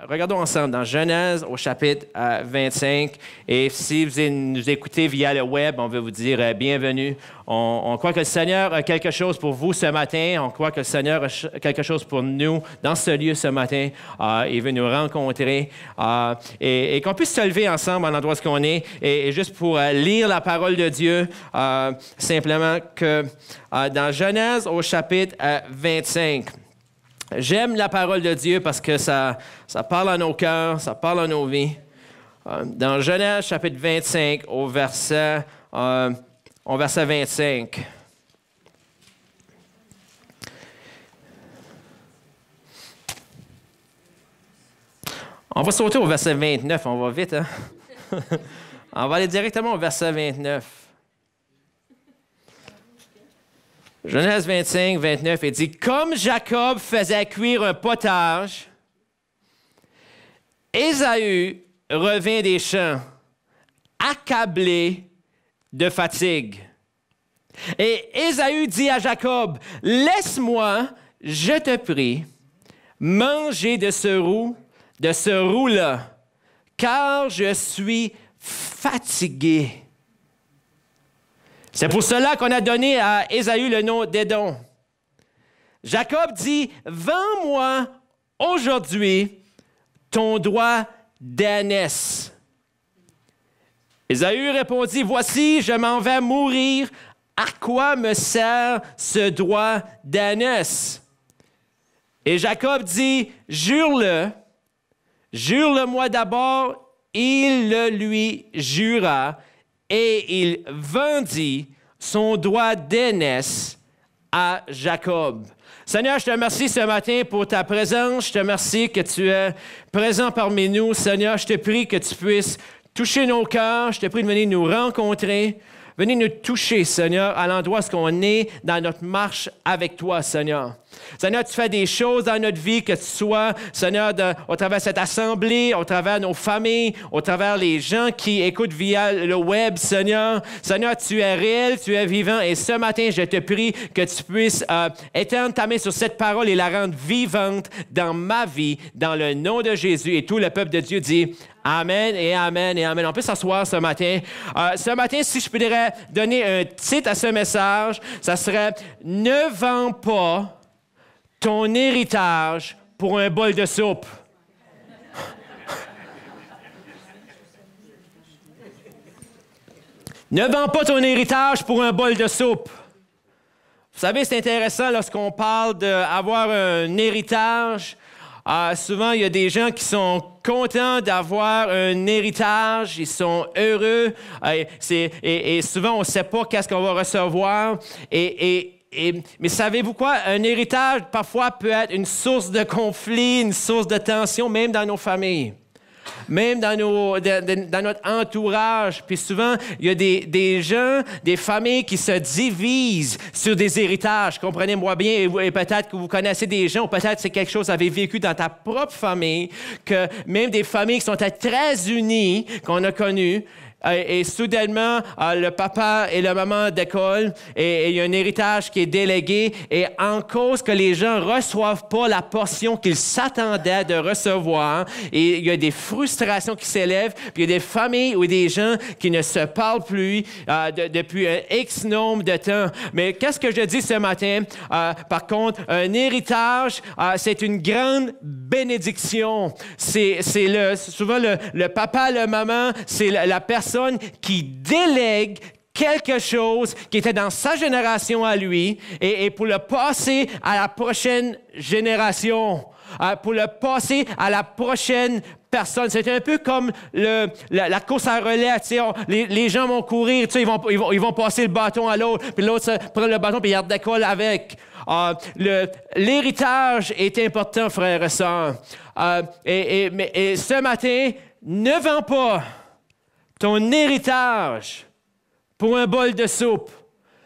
regardons ensemble dans Genèse au chapitre 25. Et si vous nous écoutez via le web, on veut vous dire bienvenue. On croit que le Seigneur a quelque chose pour vous ce matin. On croit que le Seigneur a quelque chose pour nous dans ce lieu ce matin. Il veut nous rencontrer et qu'on puisse se lever ensemble à l'endroit où on est. Et juste pour lire la parole de Dieu, simplement que dans Genèse au chapitre 25, j'aime la parole de Dieu parce que ça parle à nos cœurs, ça parle à nos vies. Dans Genèse chapitre 25 au verset 25. On va sauter au verset 29, on va vite, hein? On va aller directement au verset 29. Genèse 25, 29, il dit « Comme Jacob faisait cuire un potage, Ésaü revint des champs, accablé de fatigue. Et Ésaü dit à Jacob, « Laisse-moi, je te prie, manger de ce roux-là, car je suis fatigué. » C'est pour cela qu'on a donné à Ésaü le nom d'Édom. Jacob dit, « Vends-moi aujourd'hui ton doigt d'ânesse. » Ésaü répondit, « Voici, je m'en vais mourir. À quoi me sert ce doigt d'ânesse? » Et Jacob dit, « Jure-le. Jure-le-moi d'abord. » Il le lui jura. Et il vendit son doigt d'aînesse à Jacob. Seigneur, je te remercie ce matin pour ta présence. Je te remercie que tu es présent parmi nous. Seigneur, je te prie que tu puisses toucher nos cœurs. Je te prie de venir nous rencontrer. Venez nous toucher, Seigneur, à l'endroit où on est dans notre marche avec toi, Seigneur. Seigneur, tu fais des choses dans notre vie, que tu sois, Seigneur, au travers de cette assemblée, au travers de nos familles, au travers des gens qui écoutent via le web, Seigneur. Seigneur, tu es réel, tu es vivant. Et ce matin, je te prie que tu puisses étendre ta main sur cette parole et la rendre vivante dans ma vie, dans le nom de Jésus. Et tout le peuple de Dieu dit Amen et Amen et Amen. On peut s'asseoir ce matin. Ce matin, si je pourrais donner un titre à ce message, ça serait « Ne vends pas ton héritage pour un bol de soupe. » Ne vends pas ton héritage pour un bol de soupe. Vous savez, c'est intéressant lorsqu'on parle d'avoir un héritage. Souvent, il y a des gens qui sont contents d'avoir un héritage, ils sont heureux, et souvent, on ne sait pas qu'est-ce qu'on va recevoir. Mais savez-vous quoi? Un héritage, parfois, peut être une source de conflit, une source de tension, même dans nos familles. Même dans notre entourage. Puis souvent, il y a des gens, des familles qui se divisent sur des héritages. Comprenez-moi bien, et peut-être que vous connaissez des gens, ou peut-être c'est quelque chose que vous avez vécu dans ta propre famille, que même des familles qui sont très unies, qu'on a connues, et soudainement, le papa et la maman d'école, et il y a un héritage qui est délégué, et en cause que les gens ne reçoivent pas la portion qu'ils s'attendaient de recevoir, et il y a des frustrations qui s'élèvent, puis il y a des familles ou des gens qui ne se parlent plus depuis un X nombre de temps. Mais qu'est-ce que je dis ce matin? Par contre, un héritage, c'est une grande bénédiction. C'est souvent le papa, la maman, c'est la personne qui délègue quelque chose qui était dans sa génération à lui et pour le passer à la prochaine génération, pour le passer à la prochaine personne. C'est un peu comme la course à relais. Les gens vont courir, ils vont passer le bâton à l'autre, puis l'autre prend le bâton puis il redécolle avec. L'héritage est important, frères et sœurs. Mais ce matin, ne vends pas ton héritage pour un bol de soupe.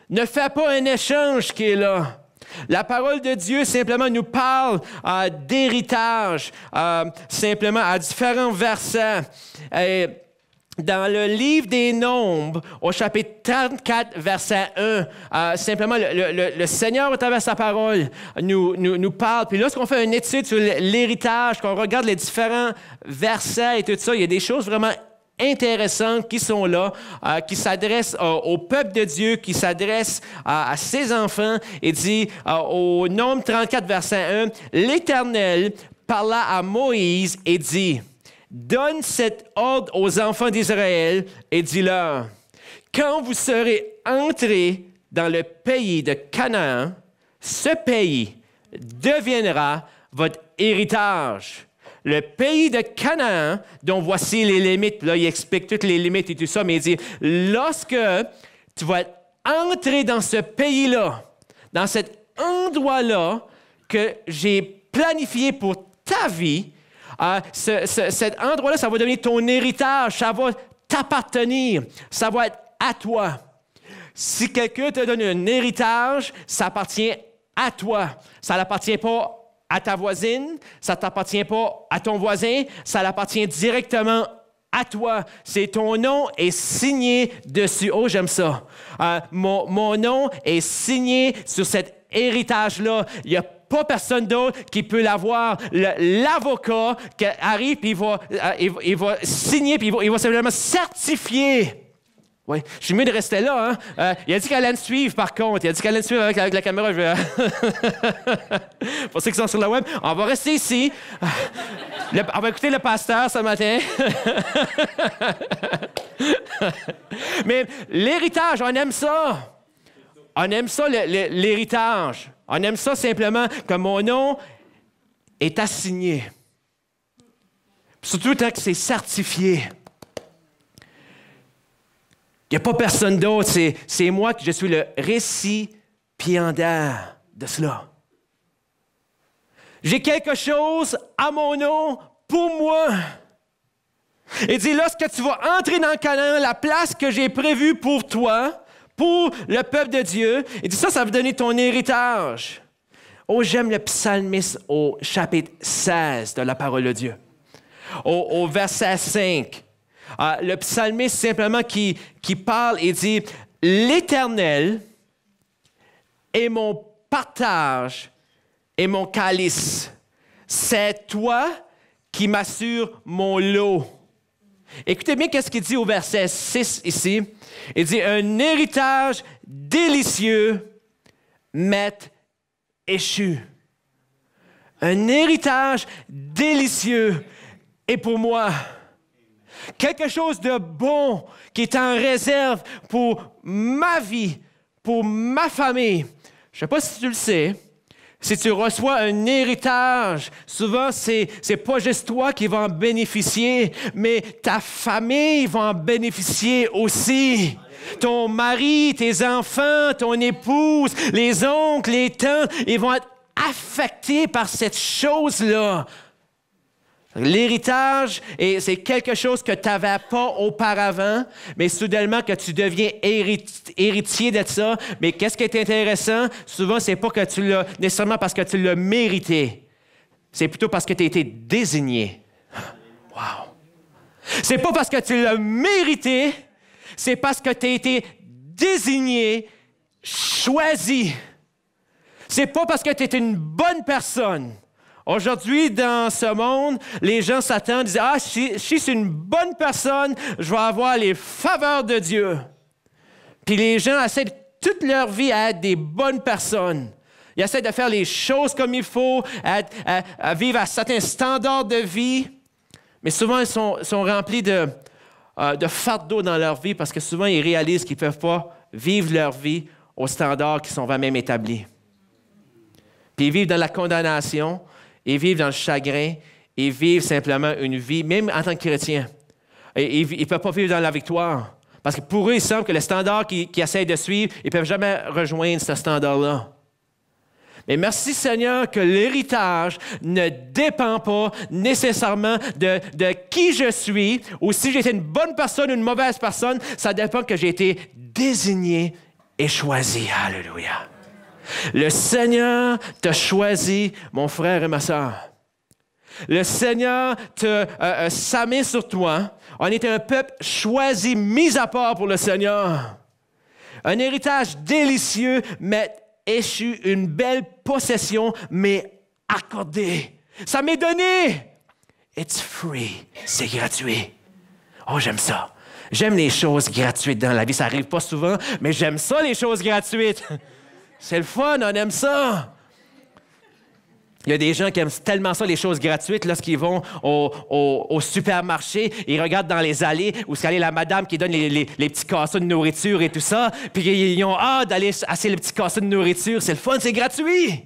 Ne fais pas un échange qui est là. La parole de Dieu simplement nous parle d'héritage, simplement à différents versets. dans le livre des Nombres, au chapitre 34, verset 1, simplement, le Seigneur, à travers sa parole, nous parle. Puis lorsqu'on fait une étude sur l'héritage, qu'on regarde les différents versets et tout ça, il y a des choses vraiment intéressantes qui sont là, qui s'adressent au peuple de Dieu, qui s'adressent à ses enfants. Il dit, au Nombre 34, verset 1, « L'Éternel parla à Moïse et dit, « Donne cet ordre aux enfants d'Israël et dis-leur, quand vous serez entrés dans le pays de Canaan, ce pays deviendra votre héritage. Le pays de Canaan, dont voici les limites. » Là, il explique toutes les limites et tout ça, mais il dit, lorsque tu vas entrer dans ce pays-là, dans cet endroit-là que j'ai planifié pour ta vie, cet endroit-là, ça va devenir ton héritage, ça va t'appartenir, ça va être à toi. Si quelqu'un te donne un héritage, ça appartient à toi. Ça n'appartient pas à ta voisine, ça ne t'appartient pas à ton voisin, ça l'appartient directement à toi. C'est ton nom est signé dessus. Oh, j'aime ça. Mon nom est signé sur cet héritage-là. Il n'y a pas personne d'autre qui peut l'avoir. L'avocat qui arrive, puis il va signer, puis il va simplement certifier. Oui, je suis mieux de rester là. Hein? Il a dit qu'elle allait me suivre, par contre. Il a dit qu'elle allait me suivre avec la caméra. Pour ceux qui sont sur le web, on va rester ici. On va écouter le pasteur ce matin. Mais l'héritage, on aime ça. On aime ça, l'héritage. On aime ça simplement que mon nom est assigné. Surtout tant que c'est certifié. Il n'y a pas personne d'autre, c'est moi que je suis le récipiendaire de cela. J'ai quelque chose à mon nom pour moi. Il dit, lorsque tu vas entrer dans Canaan, la place que j'ai prévue pour toi, pour le peuple de Dieu, il dit, ça va donner ton héritage. Oh, j'aime le psalmiste au chapitre 16 de la parole de Dieu. Au verset 5. Le psalmiste simplement qui parle et dit, « L'Éternel est mon partage et mon calice. C'est toi qui m'assures mon lot. » Écoutez bien qu'est-ce qu'il dit au verset 6 ici. Il dit, « Un héritage délicieux m'est échu. » Un héritage délicieux est pour moi. Quelque chose de bon qui est en réserve pour ma vie, pour ma famille. Je ne sais pas si tu le sais, si tu reçois un héritage, souvent, c'est pas juste toi qui vas en bénéficier, mais ta famille va en bénéficier aussi. Ton mari, tes enfants, ton épouse, les oncles, les tantes, ils vont être affectés par cette chose-là. L'héritage, c'est quelque chose que tu n'avais pas auparavant, mais soudainement que tu deviens héritier de ça. Mais qu'est-ce qui est intéressant? Souvent, c'est pas que tu l'as nécessairement parce que tu l'as mérité. C'est plutôt parce que tu as été désigné. Wow! C'est pas parce que tu l'as mérité, c'est parce que tu as été désigné, choisi. C'est pas parce que tu es une bonne personne. Aujourd'hui, dans ce monde, les gens s'attendent, disent « Ah, si je suis une bonne personne, je vais avoir les faveurs de Dieu. » Puis les gens essaient toute leur vie à être des bonnes personnes. Ils essaient de faire les choses comme il faut, à vivre à certains standards de vie. Mais souvent, ils sont remplis de fardeaux dans leur vie parce que souvent, ils réalisent qu'ils ne peuvent pas vivre leur vie aux standards qui sont même établis. Puis ils vivent dans la condamnation. Ils vivent dans le chagrin, ils vivent simplement une vie, même en tant que chrétiens. Ils ne peuvent pas vivre dans la victoire. Parce que pour eux, il semble que le standard qu'ils essayent de suivre, ils ne peuvent jamais rejoindre ce standard-là. Mais merci Seigneur que l'héritage ne dépend pas nécessairement de qui je suis, ou si j'ai été une bonne personne ou une mauvaise personne, ça dépend que j'ai été désigné et choisi. Alléluia. Le Seigneur t'a choisi, mon frère et ma sœur. Le Seigneur sa main sur toi. On est un peuple choisi, mis à part pour le Seigneur. Un héritage délicieux, mais échu, une belle possession, mais accordée. Ça m'est donné. It's free. C'est gratuit. Oh, j'aime ça. J'aime les choses gratuites dans la vie. Ça n'arrive pas souvent, mais j'aime ça, les choses gratuites. C'est le fun, on aime ça. Il y a des gens qui aiment tellement ça, les choses gratuites, lorsqu'ils vont au supermarché, ils regardent dans les allées où c'est la madame qui donne les petits cassons de nourriture et tout ça, puis ils ont hâte d'aller acheter les petits cassons de nourriture. C'est le fun, c'est gratuit.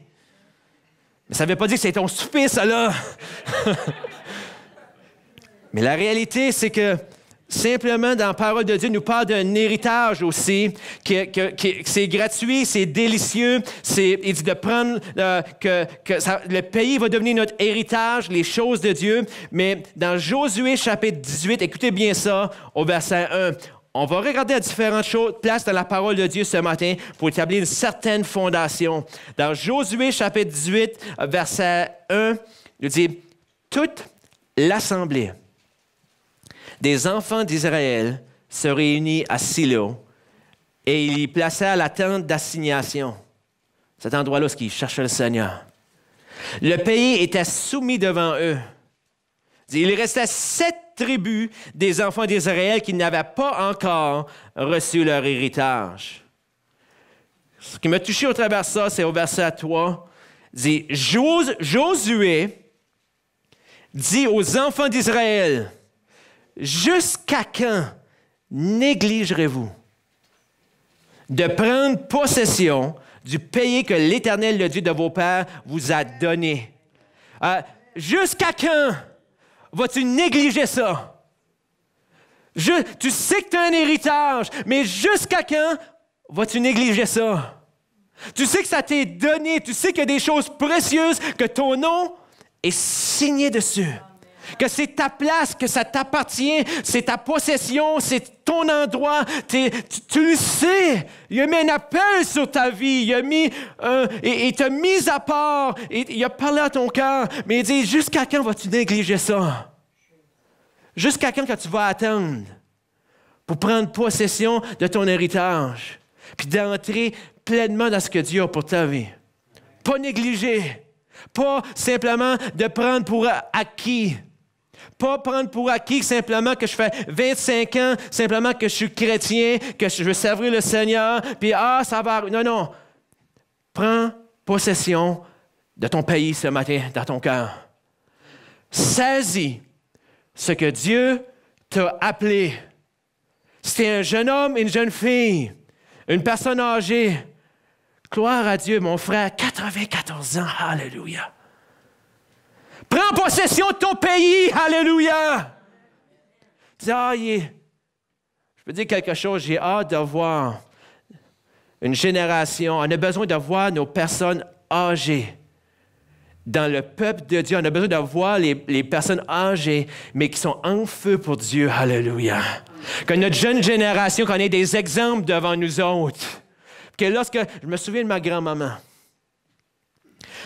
Mais ça ne veut pas dire que c'est ton souper, ça, là. Mais la réalité, c'est que simplement, dans la parole de Dieu, nous parle d'un héritage aussi, que c'est gratuit, c'est délicieux. Il dit de prendre, le pays va devenir notre héritage, les choses de Dieu. Mais dans Josué, chapitre 18, écoutez bien ça, au verset 1. On va regarder à différentes places dans la parole de Dieu ce matin pour établir une certaine fondation. Dans Josué, chapitre 18, verset 1, il dit « Toute l'assemblée des enfants d'Israël se réunit à Silo et ils y placèrent la tente d'assignation. » Cet endroit-là, ce qu'ils cherchaient le Seigneur. Le pays était soumis devant eux. Il restait 7 tribus des enfants d'Israël qui n'avaient pas encore reçu leur héritage. Ce qui m'a touché au travers de ça, c'est au verset 3. Il dit, Josué dit aux enfants d'Israël, « Jusqu'à quand négligerez-vous de prendre possession du pays que l'Éternel, le Dieu de vos pères, vous a donné? » Jusqu'à quand vas-tu négliger ça? Tu sais que tu as un héritage, mais jusqu'à quand vas-tu négliger ça? Tu sais que ça t'est donné, tu sais qu'il y a des choses précieuses, que ton nom est signé dessus. Que c'est ta place, que ça t'appartient, c'est ta possession, c'est ton endroit. Tu le sais. Il a mis un appel sur ta vie. Il t'a mis à part. Il a parlé à ton cœur. Mais il dit, jusqu'à quand vas-tu négliger ça? Jusqu'à quand que tu vas attendre pour prendre possession de ton héritage? Puis d'entrer pleinement dans ce que Dieu a pour ta vie. Pas négliger. Pas simplement de prendre pour acquis. Pas prendre pour acquis simplement que je fais 25 ans, simplement que je suis chrétien, que je veux servir le Seigneur, puis ça va... Non. Prends possession de ton pays ce matin, dans ton cœur. Saisis ce que Dieu t'a appelé. Si tu es un jeune homme, une jeune fille, une personne âgée, gloire à Dieu, mon frère, 94 ans, alléluia. Prends possession de ton pays, alléluia. Dis, je peux dire quelque chose, j'ai hâte de voir une génération. On a besoin de voir nos personnes âgées dans le peuple de Dieu. On a besoin de voir les personnes âgées, mais qui sont en feu pour Dieu, alléluia. Que notre jeune génération, qu'on ait des exemples devant nous autres. Que je me souviens de ma grand-maman.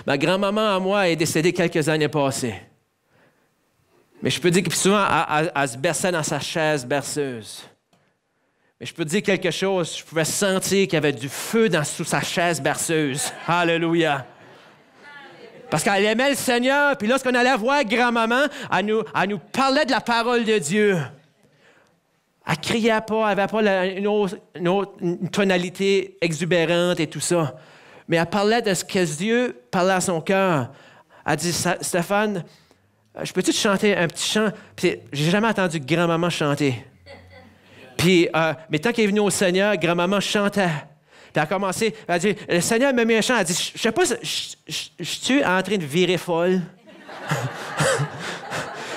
Ma grand-maman, à moi, est décédée quelques années passées. Mais je peux dire que souvent, elle se berçait dans sa chaise berceuse. Mais je peux dire quelque chose, je pouvais sentir qu'il y avait du feu sous sa chaise berceuse. Alléluia. Parce qu'elle aimait le Seigneur, puis lorsqu'on allait voir grand-maman, elle nous parlait de la parole de Dieu. Elle ne criait pas, elle n'avait pas une tonalité exubérante et tout ça. Mais elle parlait de ce que Dieu parlait à son cœur. Elle dit, Stéphane, je peux-tu te chanter un petit chant? Puis, j'ai jamais entendu grand-maman chanter. Puis, mais tant qu'elle est venue au Seigneur, grand-maman chantait. Puis elle a commencé, elle a dit, le Seigneur m'a mis un chant. Elle a dit, je sais pas, je suis en train de virer folle.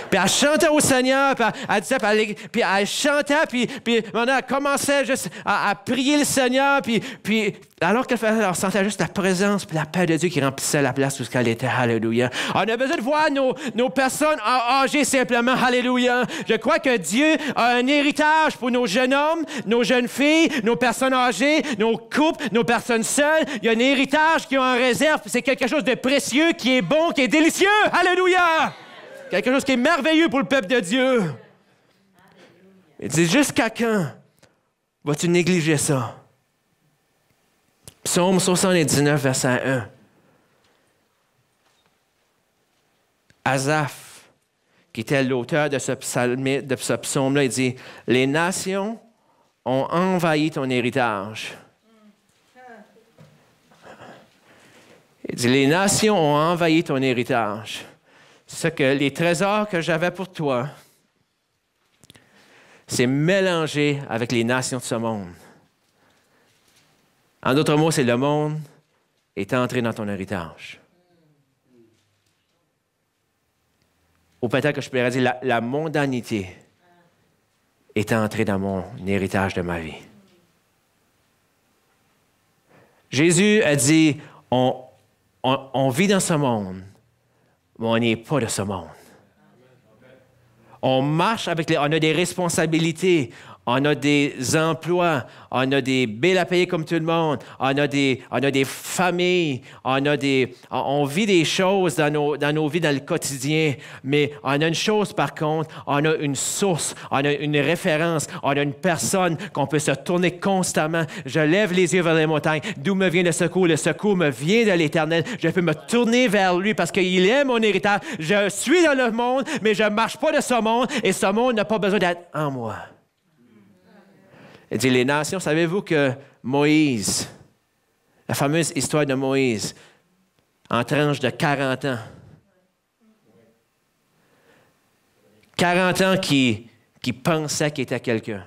Puis elle chantait au Seigneur, puis elle disait, puis elle chantait, puis maintenant elle commençait juste à prier le Seigneur, puis alors qu'elle faisait, elle sentait juste la présence puis la paix de Dieu qui remplissait la place où elle était. Alléluia. On a besoin de voir nos personnes âgées simplement. Alléluia. Je crois que Dieu a un héritage pour nos jeunes hommes, nos jeunes filles, nos personnes âgées, nos couples, nos personnes seules. Il y a un héritage qui est en réserve. C'est quelque chose de précieux, qui est bon, qui est délicieux. Alléluia. Quelque chose qui est merveilleux pour le peuple de Dieu. Il dit, jusqu'à quand vas-tu négliger ça? Psaume 79, verset 1. Asaph, qui était l'auteur de ce psaume-là, il dit, « Les nations ont envahi ton héritage. » Il dit, « Les nations ont envahi ton héritage. » Ce que les trésors que j'avais pour toi, c'est mélangé avec les nations de ce monde. En d'autres mots, c'est le monde est entré dans ton héritage. Ou peut-être que je pourrais dire la mondanité est entrée dans mon héritage de ma vie. Jésus a dit, on vit dans ce monde, mais on n'est pas de ce monde. On marche on a des responsabilités, on a des emplois, on a des billes à payer comme tout le monde, on a des familles, on vit des choses dans nos vies, dans le quotidien, mais on a une chose par contre, on a une source, on a une référence, on a une personne qu'on peut se tourner constamment. Je lève les yeux vers les montagnes, d'où me vient le secours me vient de l'Éternel. Je peux me tourner vers lui parce qu'il est mon héritage. Je suis dans le monde, mais je ne marche pas de ce monde et ce monde n'a pas besoin d'être en moi. Il dit, les nations, savez-vous que Moïse, la fameuse histoire de Moïse, en tranche de 40 ans, 40 ans qui pensait qu'il était quelqu'un.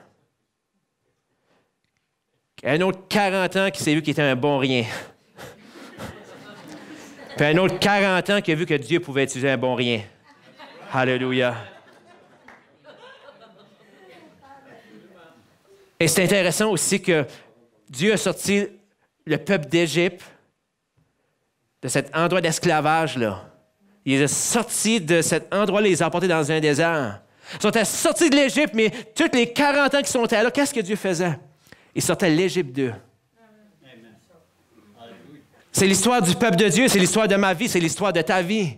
Un autre 40 ans qui s'est vu qu'il était un bon rien. Puis un autre 40 ans qui a vu que Dieu pouvait utiliser un bon rien. Alléluia. Et c'est intéressant aussi que Dieu a sorti le peuple d'Égypte de cet endroit d'esclavage-là. Il les a sortis de cet endroit-là, il les a emportés dans un désert. Ils sont sortis de l'Égypte, mais tous les 40 ans qu'ils sont là, qu'est-ce que Dieu faisait? Il sortait l'Égypte d'eux. C'est l'histoire du peuple de Dieu, c'est l'histoire de ma vie, c'est l'histoire de ta vie.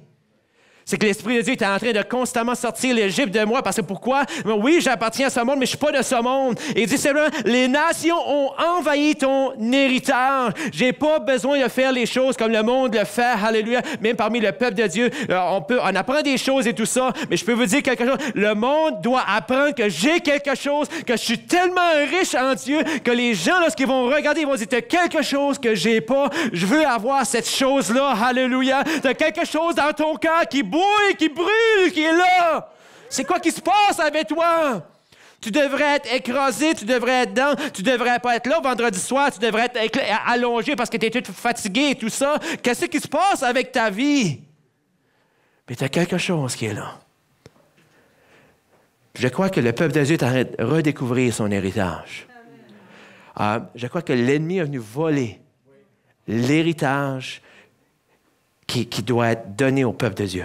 C'est que l'Esprit de Dieu est en train de constamment sortir l'Égypte de moi. Parce que pourquoi? Oui, j'appartiens à ce monde, mais je ne suis pas de ce monde. Et il dit simplement, les nations ont envahi ton héritage. Je n'ai pas besoin de faire les choses comme le monde le fait. Alléluia. Même parmi le peuple de Dieu, on apprend des choses et tout ça. Mais je peux vous dire quelque chose. Le monde doit apprendre que j'ai quelque chose, que je suis tellement riche en Dieu, que les gens, lorsqu'ils vont regarder, ils vont dire, tu as quelque chose que je n'ai pas. Je veux avoir cette chose-là. Alléluia. Tu as quelque chose dans ton cœur qui bouille, qui brûle, qui est là. C'est quoi qui se passe avec toi? Tu devrais être écrasé, tu devrais être dedans, tu devrais pas être là vendredi soir, tu devrais être allongé parce que tu es tout fatigué et tout ça. Qu'est-ce qui se passe avec ta vie? Mais tu as quelque chose qui est là. Je crois que le peuple de Dieu est en train de redécouvrir son héritage. Je crois que l'ennemi est venu voler l'héritage qui doit être donné au peuple de Dieu.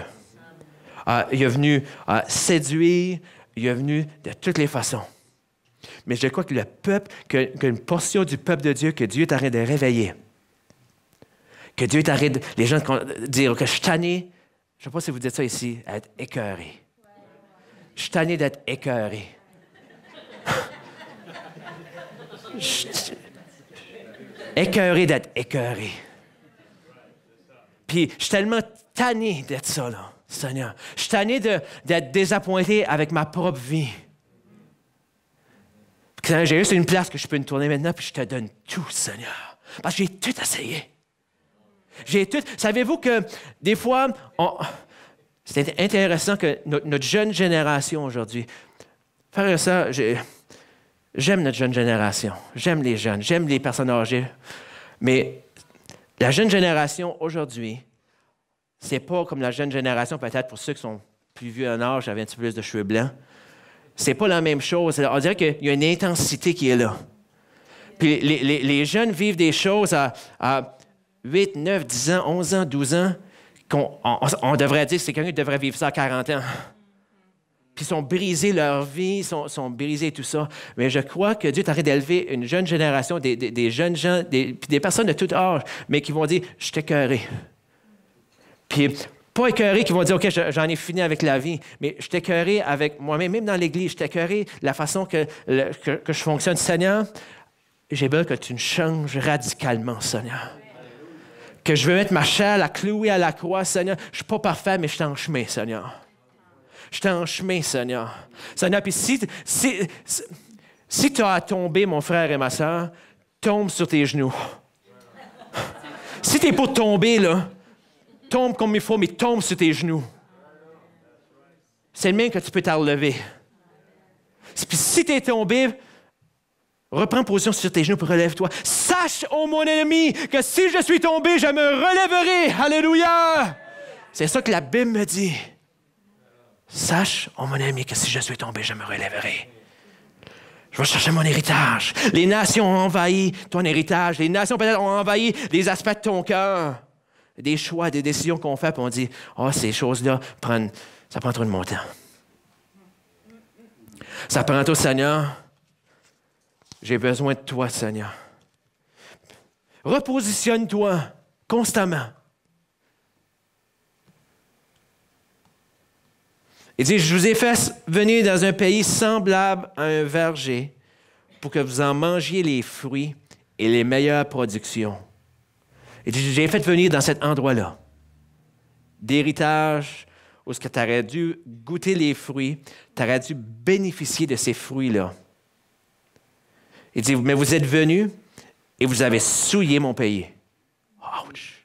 Il est venu séduire, il est venu de toutes les façons. Mais je crois que le peuple, qu'une portion du peuple de Dieu, que Dieu est en train de réveiller, que Dieu est en train de, les gens dire que je suis tanné, je ne sais pas si vous dites ça ici, à être écœuré. Je suis tanné d'être écœuré. Écœuré d'être écœuré. Puis, je suis tellement tanné d'être ça, là, Seigneur. Je suis tanné d'être désappointé avec ma propre vie. Puis, j'ai juste une place que je peux me tourner maintenant, puis je te donne tout, Seigneur. Parce que j'ai tout essayé. J'ai tout. Savez-vous que des fois, c'est intéressant que notre jeune génération aujourd'hui, faire ça, j'aime notre jeune génération. J'aime les jeunes, j'aime les personnes âgées. Mais la jeune génération aujourd'hui, c'est pas comme la jeune génération, peut-être pour ceux qui sont plus vieux en âge, j'avais un petit peu plus de cheveux blancs. C'est pas la même chose. On dirait qu'il y a une intensité qui est là. Puis les jeunes vivent des choses à 8, 9, 10 ans, 11 ans, 12 ans, on devrait dire que c'est quelqu'un qui devrait vivre ça à 40 ans. Puis ils sont brisés leur vie, sont brisés et tout ça. Mais je crois que Dieu est en train d'élever une jeune génération, des jeunes gens, puis des personnes de tout âge, mais qui vont dire, je suis écœuré. Puis Pas écœurés qui vont dire, OK, j'en ai fini avec la vie, mais je suis écœuré avec moi-même, même dans l'Église, je suis écœuré de la façon que je fonctionne. Seigneur, j'ai besoin que tu me changes radicalement, Seigneur. Que je veux mettre ma chair à clouer à la croix, Seigneur. Je ne suis pas parfait, mais je suis en chemin, Seigneur. Je suis en chemin, Seigneur. Seigneur, puis si tu as à tomber, mon frère et ma soeur, tombe sur tes genoux. Si tu n'es pas tombé, là, tombe comme il faut, mais tombe sur tes genoux. C'est le même que tu peux t'en relever. Puis si tu es tombé, reprends position sur tes genoux pour relève-toi. Sache, ô mon ennemi, que si je suis tombé, je me relèverai. Alléluia! C'est ça que la Bible me dit. Sache, ô mon ennemi, que si je suis tombé, je me relèverai. Je vais chercher mon héritage. Les nations ont envahi ton héritage. Les nations peut-être ont envahi des aspects de ton cœur. Des choix, des décisions qu'on fait, puis on dit, ces choses-là, ça prend trop de mon temps. Ça prend tout, Seigneur. J'ai besoin de toi, Seigneur. Repositionne-toi constamment. Il dit, je vous ai fait venir dans un pays semblable à un verger pour que vous en mangiez les fruits et les meilleures productions. Il dit, j'ai fait venir dans cet endroit-là d'héritage où tu aurais dû goûter les fruits, tu aurais dû bénéficier de ces fruits-là. Il dit, mais vous êtes venus et vous avez souillé mon pays. Ouch!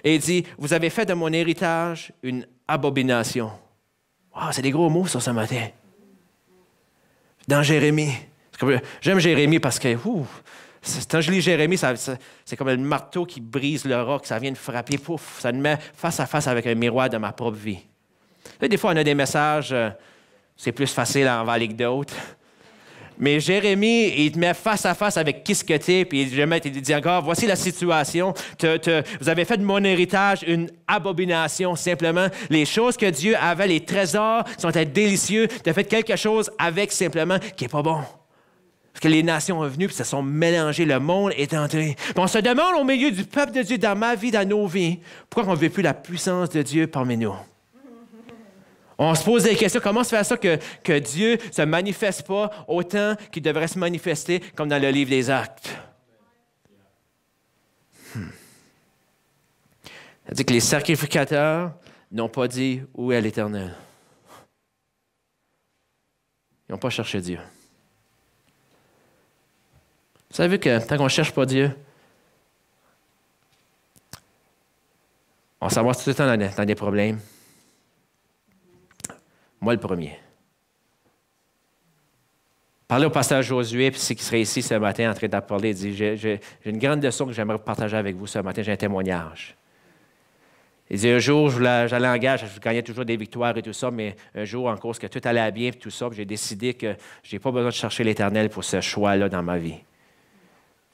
Et il dit, vous avez fait de mon héritage une abomination. Wow, c'est des gros mots, ça, ce matin. Dans Jérémie. J'aime Jérémie parce que, quand je lis Jérémie, c'est comme le marteau qui brise le roc, ça vient de frapper, pouf, ça me met face à face avec un miroir de ma propre vie. Des fois, on a des messages, c'est plus facile à envaler que d'autres. Mais Jérémie, il te met face à face avec qui ce que tu es, puis il dit encore, voici la situation. Vous avez fait de mon héritage une abomination, simplement. Les choses que Dieu avait, les trésors, sont délicieux. Tu as fait quelque chose avec, simplement, qui n'est pas bon. Parce que les nations sont venues, puis se sont mélangées, le monde est entré. Puis on se demande au milieu du peuple de Dieu, dans ma vie, dans nos vies, pourquoi on ne veut plus la puissance de Dieu parmi nous? On se pose des questions. Comment se fait ça que Dieu ne se manifeste pas autant qu'il devrait se manifester comme dans le livre des Actes? Ça dit que les sacrificateurs n'ont pas dit où est l'Éternel. Ils n'ont pas cherché Dieu. Vous savez que tant qu'on ne cherche pas Dieu, on s'en va tout le temps dans des problèmes. Moi, le premier. Parlez au pasteur Josué, puis c'est qui serait ici ce matin en train de parler. Il dit, j'ai une grande leçon que j'aimerais partager avec vous ce matin. J'ai un témoignage. Il dit, un jour, j'allais en guerre, je gagnais toujours des victoires et tout ça, mais un jour, en cause que tout allait bien et tout ça, j'ai décidé que je n'ai pas besoin de chercher l'Éternel pour ce choix-là dans ma vie.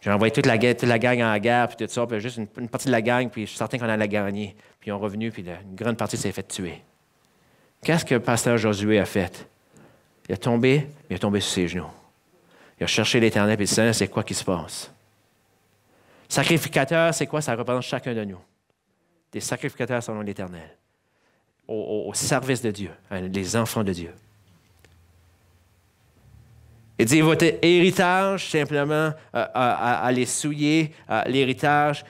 J'ai envoyé toute la gang en guerre, puis tout ça, puis juste une partie de la gang, puis je suis certain qu'on allait gagner. Puis ils sont revenus, puis une grande partie s'est fait tuer. Qu'est-ce que le pasteur Josué a fait? Il est tombé sur ses genoux. Il a cherché l'Éternel, puis il dit, Seigneur, c'est quoi qui se passe? Sacrificateur, c'est quoi? Ça représente chacun de nous. Des sacrificateurs selon l'Éternel. Au service de Dieu, les enfants de Dieu. Il dit, votre héritage, simplement, aller souiller l'héritage,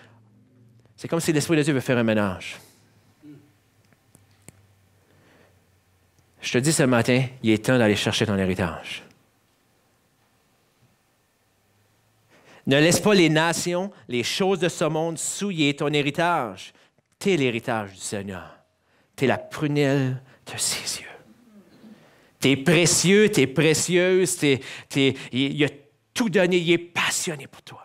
c'est comme si l'Esprit de Dieu veut faire un ménage. Je te dis ce matin, il est temps d'aller chercher ton héritage. Ne laisse pas les nations, les choses de ce monde souiller ton héritage. Tu es l'héritage du Seigneur. Tu es la prunelle de ses yeux. Tu es précieux, tu es précieuse, il a tout donné, il est passionné pour toi.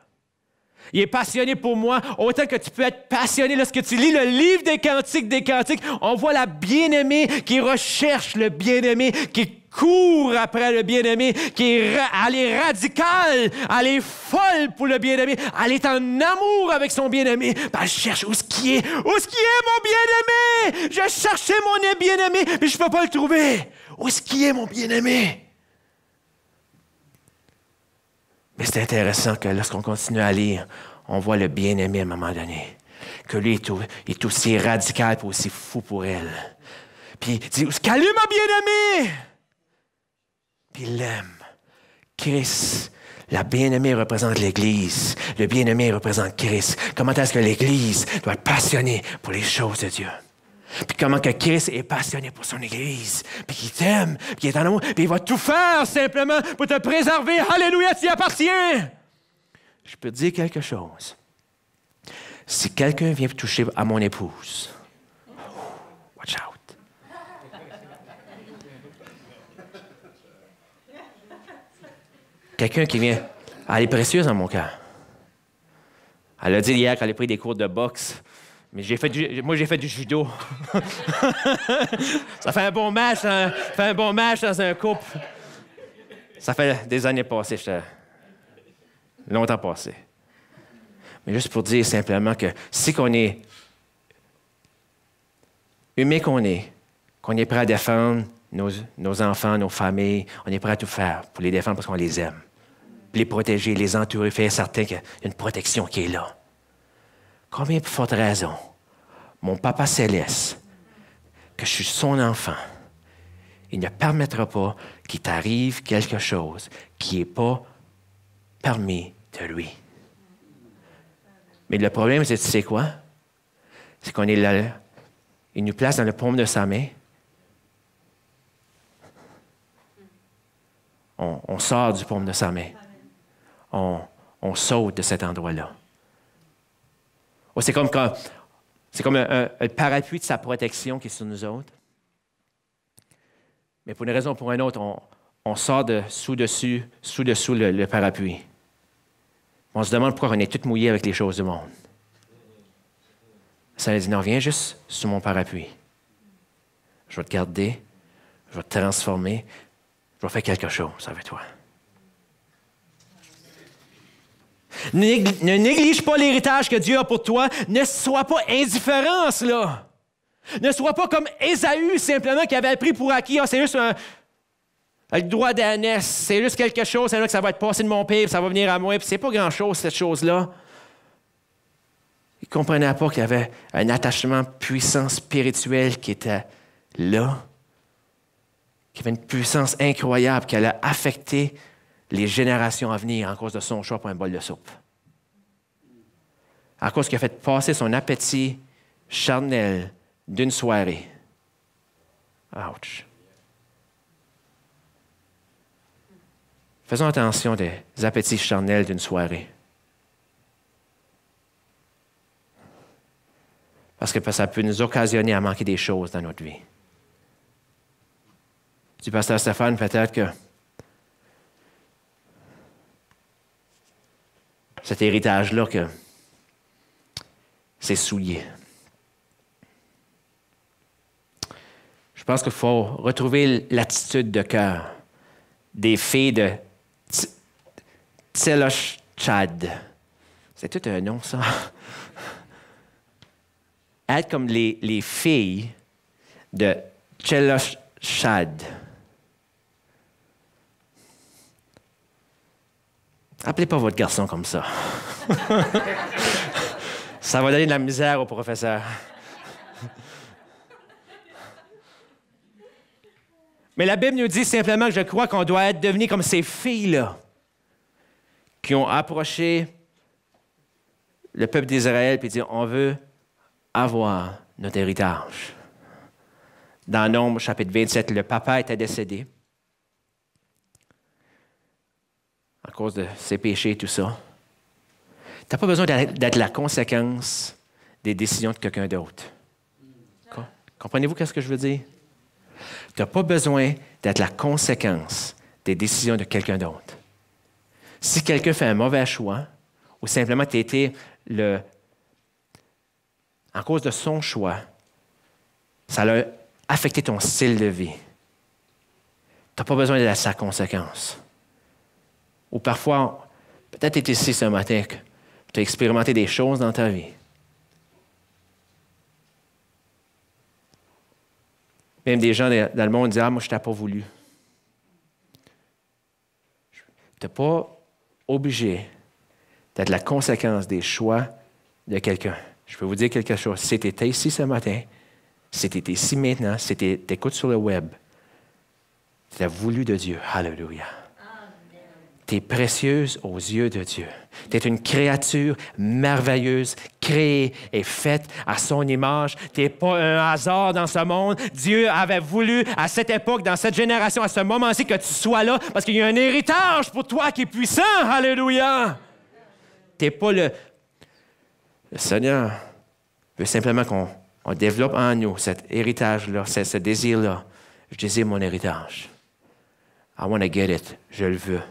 Il est passionné pour moi, autant que tu peux être passionné. Lorsque tu lis le livre des Cantiques, on voit la bien-aimée qui recherche le bien-aimé, qui court après le bien-aimé, elle est radicale, elle est folle pour le bien-aimé, elle est en amour avec son bien-aimé. Elle cherche où est-ce qu'il est mon bien-aimé? Je cherchais mon bien-aimé, mais je ne peux pas le trouver. Où est-ce qu'il est mon bien-aimé? Mais c'est intéressant que lorsqu'on continue à lire, on voit le bien-aimé à un moment donné. que lui est aussi radical et aussi fou pour elle. Puis il dit, calme ma bien-aimée! Puis il l'aime. Christ, la bien-aimée représente l'Église. Le bien-aimé représente Christ. Comment est-ce que l'Église doit être passionnée pour les choses de Dieu? Puis comment que Christ est passionné pour son Église, puis qu'il t'aime, puis qu'il est en amour, puis il va tout faire simplement pour te préserver. Alléluia, tu y appartiens! Je peux te dire quelque chose. Si quelqu'un vient toucher à mon épouse, watch out. Quelqu'un qui vient, elle est précieuse dans mon cœur. Elle a dit hier qu'elle a pris des cours de boxe. Mais moi, j'ai fait du judo. Ça fait un bon match, hein? Ça fait un bon match dans un couple. Ça fait des années passées, longtemps passé. Mais juste pour dire simplement que si qu'on est humain qu'on est prêt à défendre nos enfants, nos familles, on est prêt à tout faire pour les défendre parce qu'on les aime. Les protéger, les entourer, faire certain qu'il y a une protection qui est là. Combien de forte raison, mon Papa céleste, que je suis son enfant, il ne permettra pas qu'il t'arrive quelque chose qui n'est pas permis de lui. Mais le problème, c'est, tu sais quoi? C'est qu'on est là, il nous place dans le paume de sa main. On sort du paume de sa main. On saute de cet endroit-là. C'est comme un parapluie de sa protection qui est sur nous autres. Mais pour une raison ou pour une autre, on sort de sous-dessous le parapluie. On se demande pourquoi on est tout mouillé avec les choses du monde. Ça nous dit, non, viens juste sous mon parapluie. Je vais te garder, je vais te transformer, je vais faire quelque chose avec toi. Ne néglige pas l'héritage que Dieu a pour toi. Ne sois pas indifférent à cela. Ne sois pas comme Ésaü, simplement, qui avait pris pour acquis. C'est juste le droit d'ânesse. C'est juste quelque chose. C'est là que ça va être passé de mon père, puis ça va venir à moi. Puis c'est pas grand-chose, cette chose-là. Il ne comprenait pas qu'il y avait un attachement puissant spirituel qui était là. Qu'il y avait une puissance incroyable qui allait affecter les générations à venir en cause de son choix pour un bol de soupe. À cause qu'il a fait passer son appétit charnel d'une soirée. Ouch. Faisons attention des appétits charnels d'une soirée. Parce que ça peut nous occasionner à manquer des choses dans notre vie. Du pasteur Stéphane, peut-être que cet héritage-là, que c'est souillé. Je pense qu'il faut retrouver l'attitude de cœur des filles de Tseloshad. C'est tout un nom, ça. Être comme les filles de Tseloshad. Appelez pas votre garçon comme ça. Ça va donner de la misère au professeur. Mais la Bible nous dit simplement que je crois qu'on doit être devenu comme ces filles-là qui ont approché le peuple d'Israël et dit on veut avoir notre héritage. Dans Nombre, chapitre 27, le papa était décédé à cause de ses péchés et tout ça. Tu n'as pas besoin d'être la conséquence des décisions de quelqu'un d'autre. Comprenez-vous ce que je veux dire? Tu n'as pas besoin d'être la conséquence des décisions de quelqu'un d'autre. Si quelqu'un fait un mauvais choix, ou simplement tu as été en cause de son choix, ça a affecté ton style de vie. Tu n'as pas besoin d'être sa conséquence. Ou parfois, peut-être tu es ici ce matin, tu as expérimenté des choses dans ta vie. Même des gens dans le monde disent « Ah, moi, je ne t'ai pas voulu. » Tu n'es pas obligé d'être la conséquence des choix de quelqu'un. Je peux vous dire quelque chose. Si tu étais ici ce matin, si tu es ici maintenant, si tu écoutes sur le web, tu as voulu de Dieu. Alléluia. Tu es précieuse aux yeux de Dieu. Tu es une créature merveilleuse, créée et faite à son image. Tu n'es pas un hasard dans ce monde. Dieu avait voulu, à cette époque, dans cette génération, à ce moment-ci, que tu sois là, parce qu'il y a un héritage pour toi qui est puissant. Alléluia! Tu n'es pas le Seigneur veut simplement qu'on développe en nous cet héritage-là, ce désir-là. Je désire mon héritage. I want to get it. Je le veux.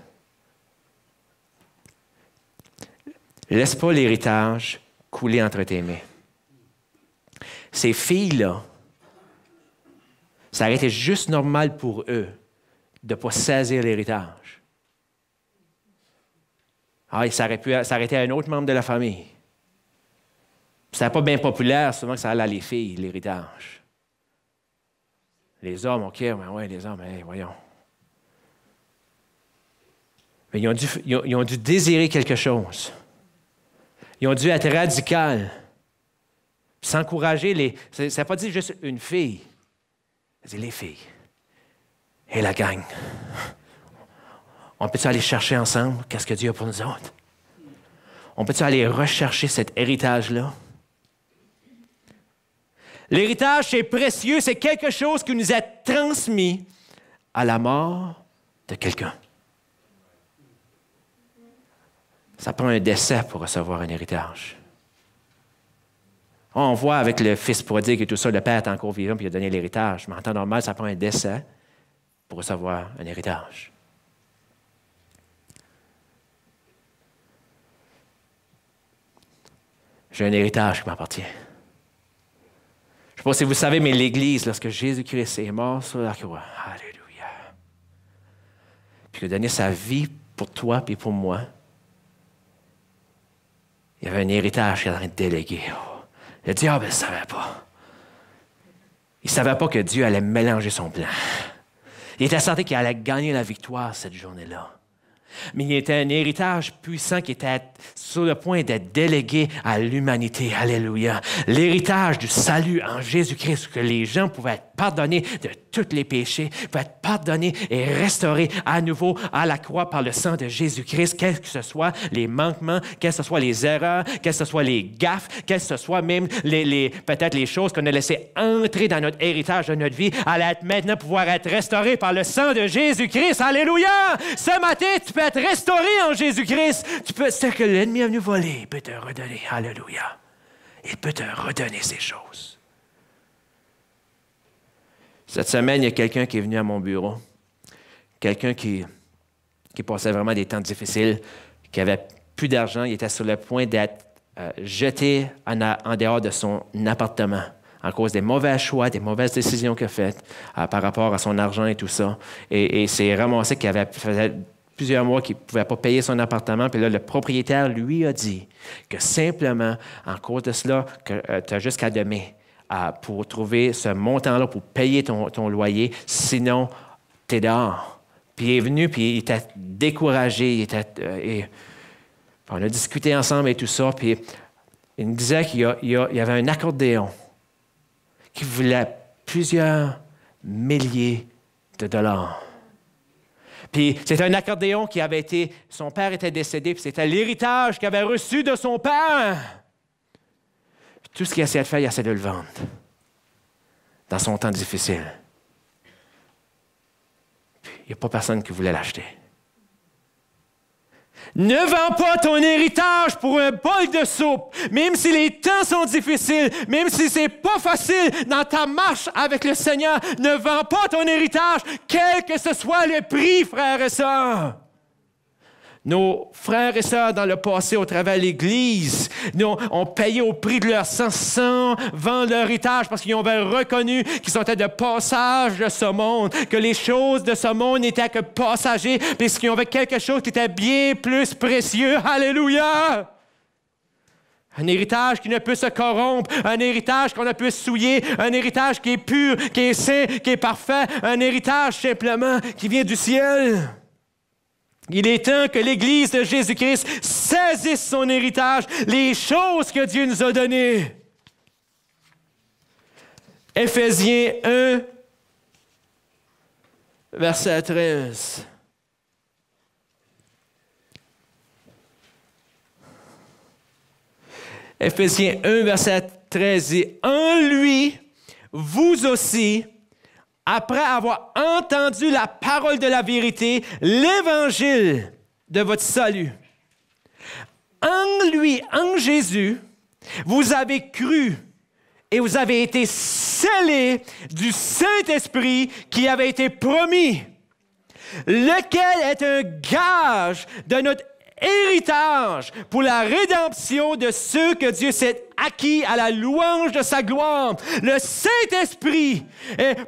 Laisse pas l'héritage couler entre tes mains. Ces filles-là, ça aurait été juste normal pour eux de ne pas saisir l'héritage. Ah, ça aurait été un autre membre de la famille. C'était pas bien populaire, souvent que ça allait à les filles, l'héritage. Les hommes, OK, mais ouais, les hommes, hey, voyons. Mais ils ont dû désirer quelque chose. Ils ont dû être radicaux. S'encourager. Ça n'a pas dit juste une fille. Ça dit les filles. Et la gang. On peut-tu aller chercher ensemble qu'est-ce que Dieu a pour nous autres? On peut-tu aller rechercher cet héritage-là? L'héritage, c'est précieux, c'est quelque chose qui nous est transmis à la mort de quelqu'un. Ça prend un décès pour recevoir un héritage. On voit avec le fils prodigue et tout ça, le père est encore vivant puis il a donné l'héritage. Mais en temps normal, ça prend un décès pour recevoir un héritage. J'ai un héritage qui m'appartient. Je ne sais pas si vous savez, mais l'Église, lorsque Jésus-Christ est mort sur la croix, alléluia, puis qu'il a donné sa vie pour toi et pour moi, il y avait un héritage qu'il avait délégué. Le diable ne savait pas. Il ne savait pas que Dieu allait mélanger son plan. Il était certain qu'il allait gagner la victoire cette journée-là. Mais il était un héritage puissant qui était sur le point d'être délégué à l'humanité. Alléluia. L'héritage du salut en Jésus-Christ, que les gens pouvaient être pardonnés de tous les péchés, pouvaient être pardonnés et restaurés à nouveau à la croix par le sang de Jésus-Christ, quels que ce soit les manquements, quelles que ce soit les erreurs, quelles que ce soit les gaffes, quelles que ce soit même peut-être les choses qu'on a laissées entrer dans notre héritage de notre vie, allaient être maintenant pouvoir être restaurées par le sang de Jésus-Christ. Alléluia! Ce matin, tu peux être restauré en Jésus-Christ. Ce que l'ennemi est venu voler, il peut te redonner. Alléluia. Il peut te redonner ces choses. Cette semaine, il y a quelqu'un qui est venu à mon bureau. Quelqu'un qui passait vraiment des temps difficiles, qui n'avait plus d'argent. Il était sur le point d'être jeté en dehors de son appartement à cause des mauvais choix, des mauvaises décisions qu'il a faites par rapport à son argent et tout ça. Et c'est ramassé qu'il faisait plusieurs mois qu'il ne pouvait pas payer son appartement. Puis là, le propriétaire lui a dit que simplement, en cause de cela, que tu as jusqu'à demain pour trouver ce montant-là pour payer ton loyer. Sinon, tu es dehors. Puis il est venu, puis il était découragé. On a discuté ensemble et tout ça. Puis il me disait qu'il y avait un accordéon qui voulait plusieurs milliers de dollars. Puis c'était un accordéon qui avait été... Son père était décédé, puis c'était l'héritage qu'il avait reçu de son père. Puis tout ce qu'il essayait de faire, il essayait de le vendre dans son temps difficile. Puis il n'y a pas personne qui voulait l'acheter. Ne vends pas ton héritage pour un bol de soupe, même si les temps sont difficiles, même si c'est pas facile dans ta marche avec le Seigneur. Ne vends pas ton héritage, quel que ce soit le prix, frères et sœurs. Nos frères et sœurs dans le passé, au travers de l'Église, ont payé au prix de leur sang sans vendre leur héritage parce qu'ils avaient reconnu qu'ils étaient de passage de ce monde, que les choses de ce monde n'étaient que passagers, puisqu'ils avaient quelque chose qui était bien plus précieux. Alléluia! Un héritage qui ne peut se corrompre, un héritage qu'on ne peut souiller, un héritage qui est pur, qui est saint, qui est parfait, un héritage simplement qui vient du ciel. Il est temps que l'Église de Jésus-Christ saisisse son héritage, les choses que Dieu nous a données. Éphésiens 1, verset 13. Éphésiens 1, verset 13 dit « En lui, vous aussi, après avoir entendu la parole de la vérité, l'évangile de votre salut, en lui, en Jésus, vous avez cru et vous avez été scellés du Saint-Esprit qui avait été promis, lequel est un gage de notre héritage pour la rédemption de ceux que Dieu s'est acquis à la louange de sa gloire. Le Saint-Esprit,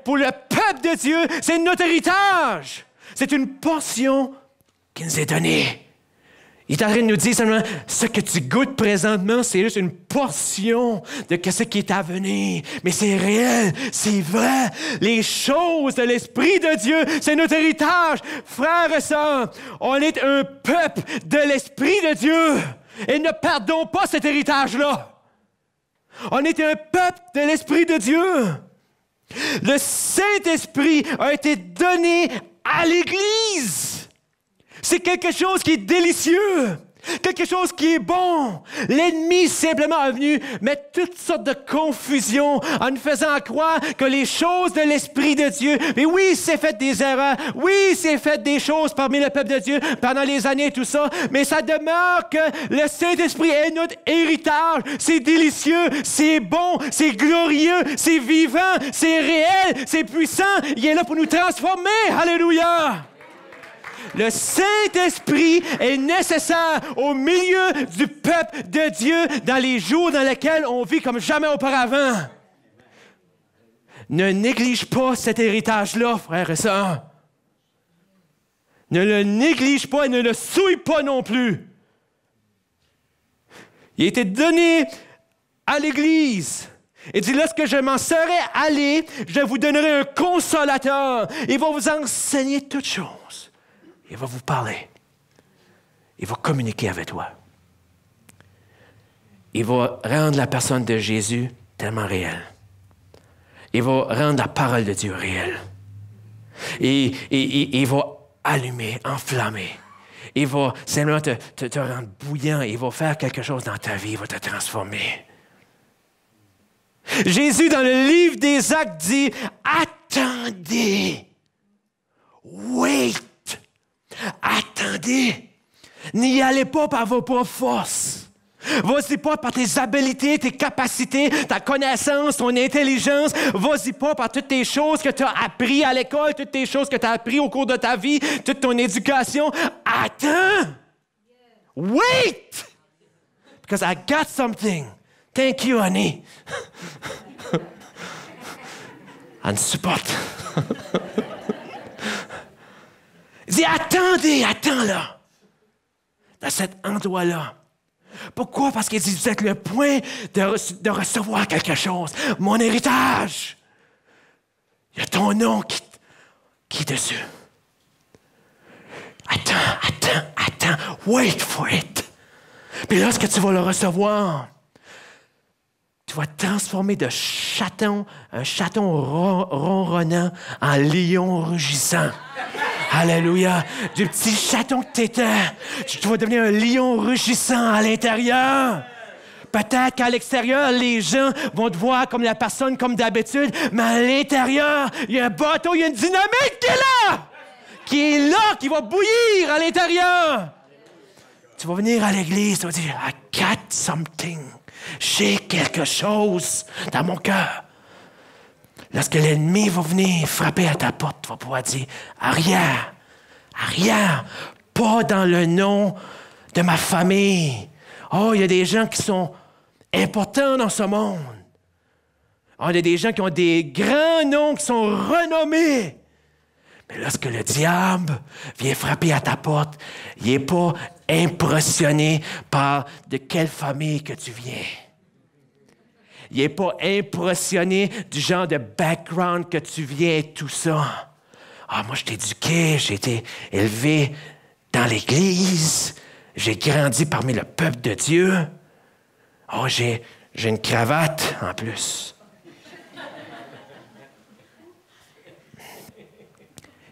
pour le peuple de Dieu, c'est notre héritage. C'est une portion qui nous est donnée. Il est en train de nous dire seulement, ce que tu goûtes présentement, c'est juste une portion de ce qui est à venir. Mais c'est réel, c'est vrai. Les choses de l'Esprit de Dieu, c'est notre héritage. Frères et sœurs, on est un peuple de l'Esprit de Dieu. Et ne perdons pas cet héritage-là. On est un peuple de l'Esprit de Dieu. Le Saint-Esprit a été donné à l'Église. C'est quelque chose qui est délicieux, quelque chose qui est bon. L'ennemi simplement est venu mettre toutes sortes de confusion en nous faisant croire que les choses de l'Esprit de Dieu, mais oui, c'est fait des erreurs, oui, c'est fait des choses parmi le peuple de Dieu pendant les années et tout ça, mais ça demeure que le Saint-Esprit est notre héritage. C'est délicieux, c'est bon, c'est glorieux, c'est vivant, c'est réel, c'est puissant. Il est là pour nous transformer. Alléluia! Le Saint-Esprit est nécessaire au milieu du peuple de Dieu dans les jours dans lesquels on vit comme jamais auparavant. Ne néglige pas cet héritage-là, frères et sœurs. Ne le néglige pas et ne le souille pas non plus. Il a été donné à l'Église. Il dit, lorsque je m'en serai allé, je vous donnerai un consolateur. Il va vous enseigner toutes choses. Il va vous parler. Il va communiquer avec toi. Il va rendre la personne de Jésus tellement réelle. Il va rendre la parole de Dieu réelle. Et il va allumer, enflammer. Il va simplement te rendre bouillant. Il va faire quelque chose dans ta vie. Il va te transformer. Jésus, dans le livre des Actes, dit, attendez. Wait. Attendez. N'y allez pas par vos propres forces. Vas-y pas par tes habiletés, tes capacités, ta connaissance, ton intelligence. Vas-y pas par toutes tes choses que tu as appris à l'école, toutes tes choses que tu as appris au cours de ta vie, toute ton éducation. Attends. Wait. Because I got something. Thank you, honey. On supporte. Il dit, attendez, attends là. Dans cet endroit-là. Pourquoi? Parce qu'il dit, vous êtes le point de recevoir quelque chose. Mon héritage. Il y a ton nom qui est dessus. Attends. Wait for it. Puis lorsque tu vas le recevoir, tu vas te transformer de un chaton ronronnant en lion rugissant. Alléluia. Du petit chaton que tu étais, tu vas devenir un lion rugissant à l'intérieur. Peut-être qu'à l'extérieur, les gens vont te voir comme la personne comme d'habitude, mais à l'intérieur, il y a un bateau, il y a une dynamite qui est là, qui va bouillir à l'intérieur. Tu vas venir à l'église, tu vas dire, I got something. J'ai quelque chose dans mon cœur. Lorsque l'ennemi va venir frapper à ta porte, tu vas pouvoir dire, arrière, pas dans le nom de ma famille. Oh, il y a des gens qui sont importants dans ce monde. Oh, il y a des gens qui ont des grands noms, qui sont renommés. Mais lorsque le diable vient frapper à ta porte, il n'est pas impressionné par de quelle famille que tu viens. Il n'est pas impressionné du genre de background que tu viens et tout ça. Ah, moi, je t'ai éduqué, j'ai été élevé dans l'Église. J'ai grandi parmi le peuple de Dieu. Oh, j'ai une cravate en plus.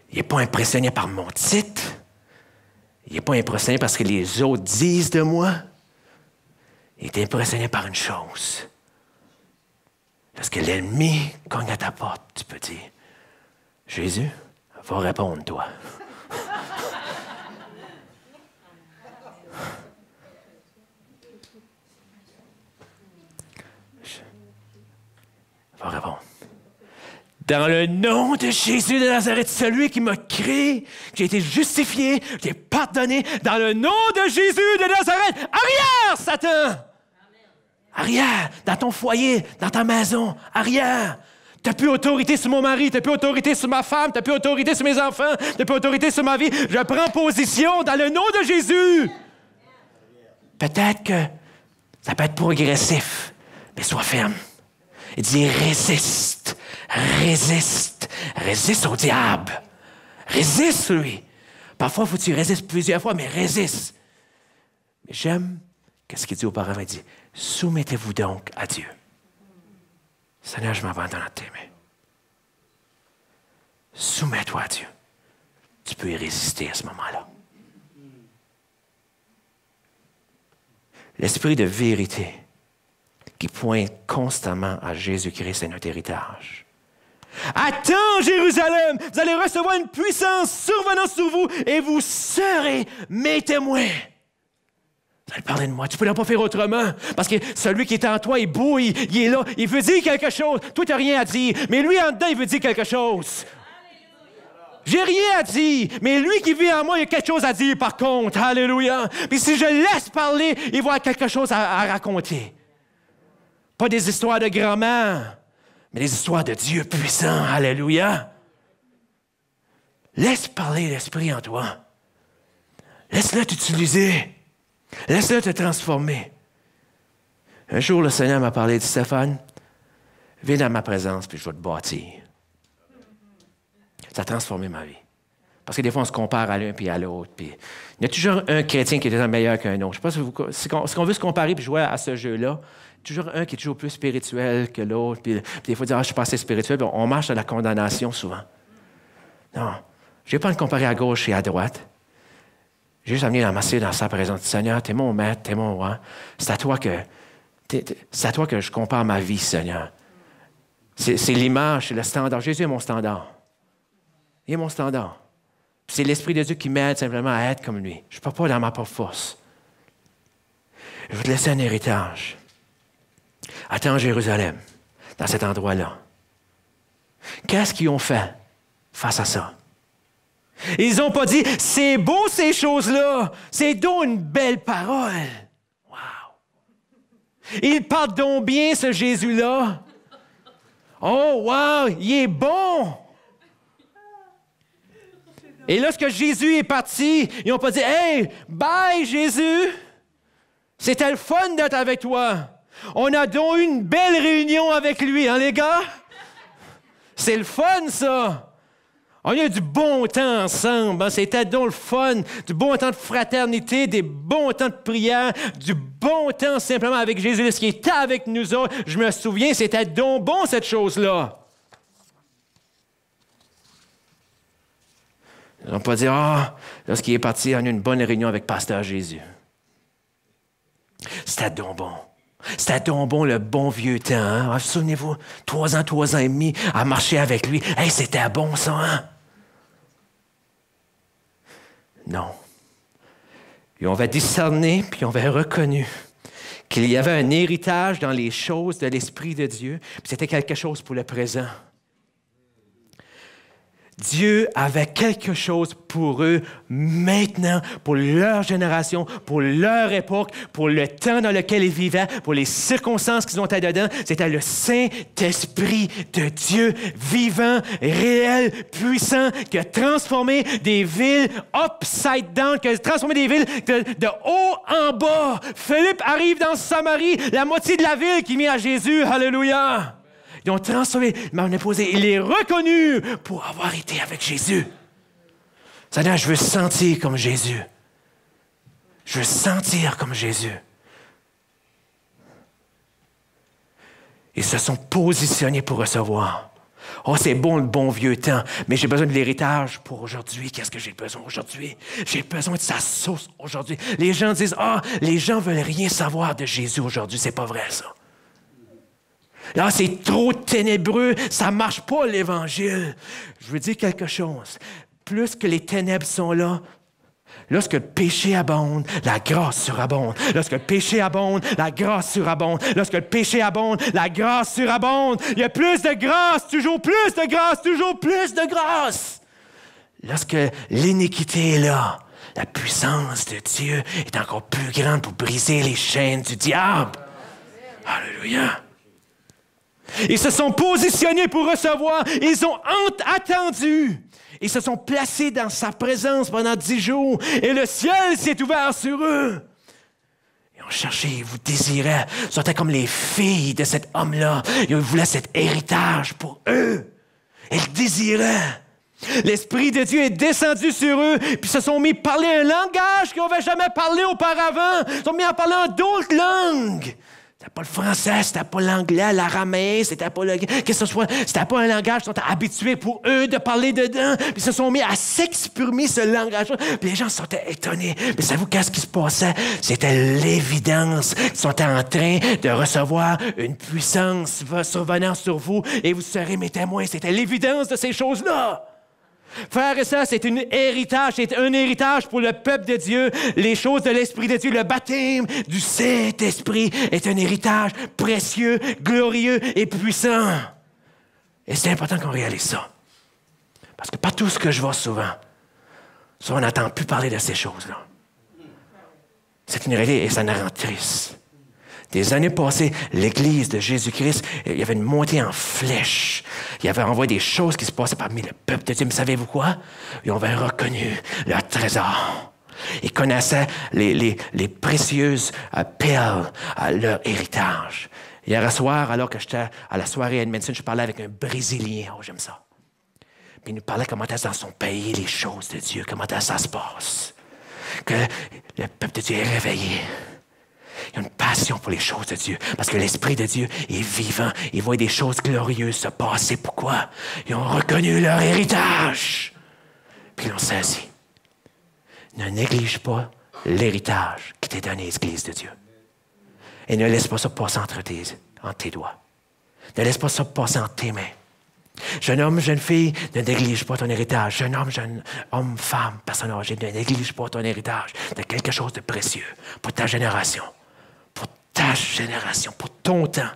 Il n'est pas impressionné par mon titre. Il n'est pas impressionné par ce que les autres disent de moi. Il est impressionné par une chose. Lorsque l'ennemi cogne à ta porte, tu peux dire, Jésus va répondre, toi. Va répondre. Dans le nom de Jésus de Nazareth, celui qui m'a créé, qui a été justifié, qui est pardonné, dans le nom de Jésus de Nazareth, arrière, Satan! Arrière, dans ton foyer, dans ta maison, arrière. Tu n'as plus autorité sur mon mari, tu n'as plus autorité sur ma femme, tu n'as plus autorité sur mes enfants, tu n'as plus autorité sur ma vie. Je prends position dans le nom de Jésus. Peut-être que ça peut être progressif, mais sois ferme. Il dit résiste, résiste, résiste au diable. Résiste, lui. Parfois, il faut que tu résistes plusieurs fois, mais résiste. Mais j'aime ce qu'il dit auparavant. Il dit, soumettez-vous donc à Dieu. Seigneur, je m'abandonne à tes mains. Soumets-toi à Dieu. Tu peux y résister à ce moment-là. L'esprit de vérité qui pointe constamment à Jésus-Christ et notre héritage. Attends, Jérusalem, vous allez recevoir une puissance survenant sur vous et vous serez mes témoins. Vous allez parler de moi. Tu ne peux pas faire autrement. Parce que celui qui est en toi est beau, il est là, il veut dire quelque chose. Toi, tu n'as rien à dire. Mais lui, en dedans, il veut dire quelque chose. J'ai rien à dire, mais lui qui vit en moi, il a quelque chose à dire par contre. Alléluia. Puis si je laisse parler, il va avoir quelque chose à raconter. Pas des histoires de grand-mère, mais des histoires de Dieu puissant. Alléluia. Laisse parler l'Esprit en toi. Laisse-le t'utiliser. Laisse-le te transformer. Un jour, le Seigneur m'a parlé, il dit, Stéphane, viens dans ma présence, puis je vais te bâtir. Ça a transformé ma vie. Parce que des fois, on se compare à l'un puis à l'autre. Puis il y a toujours un chrétien qui est meilleur qu'un autre. Je ne sais pas si on veut se comparer puis jouer à ce jeu-là, toujours un qui est toujours plus spirituel que l'autre. Puis des fois, dire, je ne suis pas assez spirituel. Puis on marche dans la condamnation souvent. Non. Je ne vais pas me comparer à gauche et à droite. J'ai juste amené m'asseoir dans sa présence. Seigneur, tu es mon maître, tu es mon roi. C'est à toi que je compare ma vie, Seigneur. C'est l'image, c'est le standard. Jésus est mon standard. Il est mon standard. C'est l'Esprit de Dieu qui m'aide simplement à être comme lui. Je ne peux pas dans ma propre force. Je vais te laisser un héritage. Attends Jérusalem, dans cet endroit-là. Qu'est-ce qu'ils ont fait face à ça? Ils n'ont pas dit, c'est beau ces choses-là, c'est donc une belle parole. Wow! Il parle donc bien, ce Jésus-là. Oh, wow, il est bon! Et lorsque Jésus est parti, ils n'ont pas dit, hey, bye Jésus! C'était le fun d'être avec toi. On a donc eu une belle réunion avec lui, hein les gars? C'est le fun, ça! On a eu du bon temps ensemble. Hein? C'était donc le fun, du bon temps de fraternité, des bons temps de prière, du bon temps simplement avec Jésus qui était avec nous autres. Je me souviens, c'était donc bon cette chose-là. Ils n'ont pas dit, lorsqu'il est parti, on a eu une bonne réunion avec Pasteur Jésus. C'était donc bon. C'était donc bon, le bon vieux temps. Hein? Souvenez-vous, 3 ans et demi, à marcher avec lui. Hey, c'était bon, ça, hein? Non. Et on va discerner, puis on va reconnu qu'il y avait un héritage dans les choses de l'Esprit de Dieu, puis c'était quelque chose pour le présent. Dieu avait quelque chose pour eux maintenant, pour leur génération, pour leur époque, pour le temps dans lequel ils vivaient, pour les circonstances qu'ils ont été dedans. C'était le Saint-Esprit de Dieu vivant, réel, puissant, qui a transformé des villes upside down, qui a transformé des villes de haut en bas. Philippe arrive dans Samarie, la moitié de la ville qui met à Jésus. Alléluia! Ils ont transformé, il est reconnu pour avoir été avec Jésus. Seigneur, je veux sentir comme Jésus. Je veux sentir comme Jésus. Ils se sont positionnés pour recevoir. Oh, c'est bon le bon vieux temps, mais j'ai besoin de l'héritage pour aujourd'hui. Qu'est-ce que j'ai besoin aujourd'hui? J'ai besoin de sa sauce aujourd'hui. Les gens disent, les gens ne veulent rien savoir de Jésus aujourd'hui. C'est pas vrai, ça. Là, c'est trop ténébreux, ça ne marche pas l'Évangile. Je veux dire quelque chose. Plus que les ténèbres sont là, lorsque le péché abonde, la grâce surabonde. Lorsque le péché abonde, la grâce surabonde. Lorsque le péché abonde, la grâce surabonde. Il y a plus de grâce, toujours plus de grâce, toujours plus de grâce. Lorsque l'iniquité est là, la puissance de Dieu est encore plus grande pour briser les chaînes du diable. Alléluia. Ils se sont positionnés pour recevoir. Ils ont attendu. Ils se sont placés dans sa présence pendant 10 jours. Et le ciel s'est ouvert sur eux. Ils ont cherché, ils vous désiraient. Ils sont comme les filles de cet homme-là. Ils voulaient cet héritage pour eux. Ils le désiraient. L'Esprit de Dieu est descendu sur eux, puis se sont mis à parler un langage qu'ils n'avaient jamais parlé auparavant. Ils se sont mis à parler en d'autres langues. C'était pas le français, c'était pas l'anglais, l'araméen, c'était pas le... que ce soit, c'était pas un langage qu'ils sont habitués pour eux de parler dedans. Puis ils se sont mis à s'exprimer ce langage-là. Puis les gens se sont étonnés. Mais savez-vous qu'est-ce qui se passait? C'était l'évidence qu'ils sont en train de recevoir une puissance survenant sur vous et vous serez mes témoins. C'était l'évidence de ces choses-là. Frères et sœurs, c'est un héritage pour le peuple de Dieu. Les choses de l'Esprit de Dieu, le baptême du Saint-Esprit est un héritage précieux, glorieux et puissant. Et c'est important qu'on réalise ça. Parce que partout ce que je vois souvent, on n'entend plus parler de ces choses-là. C'est une réalité et ça nous rend triste. Des années passées, l'Église de Jésus-Christ, il y avait une montée en flèche. Il avait envoyé des choses qui se passaient parmi le peuple de Dieu. Mais savez-vous quoi? Ils avaient reconnu leur trésor. Ils connaissaient les précieuses perles à leur héritage. Hier soir, alors que j'étais à la soirée à Edmonton, je parlais avec un Brésilien. Oh, j'aime ça. Puis il nous parlait comment est-ce dans son pays, les choses de Dieu, comment est-ce ça se passe. Que le peuple de Dieu est réveillé. Il y a une passion pour les choses de Dieu. Parce que l'Esprit de Dieu est vivant. Il voit des choses glorieuses se passer. Pourquoi? Ils ont reconnu leur héritage. Puis ils l'ont saisi. Ne néglige pas l'héritage qui t'est donné, Église de Dieu. Et ne laisse pas ça passer entre tes doigts. Ne laisse pas ça passer entre tes mains. Jeune homme, jeune fille, ne néglige pas ton héritage. Jeune homme, jeune homme, femme, personne âgée, ne néglige pas ton héritage de quelque chose de précieux pour ta génération. Ta génération, pour ton temps.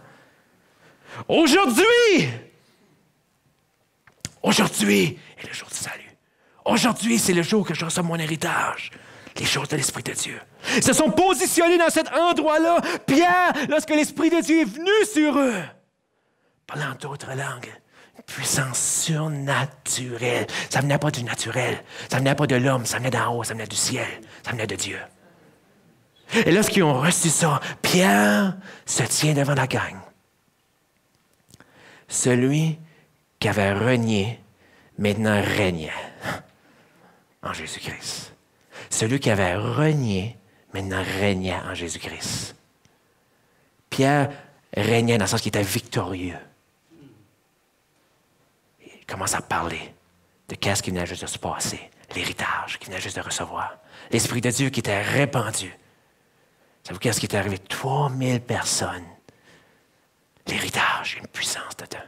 Aujourd'hui est le jour du salut. Aujourd'hui, c'est le jour que je reçois mon héritage. Les choses de l'Esprit de Dieu. Ils se sont positionnés dans cet endroit-là. Pierre, lorsque l'Esprit de Dieu est venu sur eux, parlant d'autres langues, une puissance surnaturelle. Ça ne venait pas du naturel. Ça ne venait pas de l'homme. Ça venait d'en haut. Ça venait du ciel. Ça venait de Dieu. Et lorsqu'ils ont reçu ça, Pierre se tient devant la gang. Celui qui avait renié, maintenant régnait en Jésus-Christ. Celui qui avait renié, maintenant régnait en Jésus-Christ. Pierre régnait dans le sens qu'il était victorieux. Il commence à parler de qu'est-ce qui venait juste de se passer, l'héritage qui venait juste de recevoir, l'Esprit de Dieu qui était répandu. Savez-vous qu'est-ce qui est arrivé? 3000 personnes. L'héritage, une puissance dedans.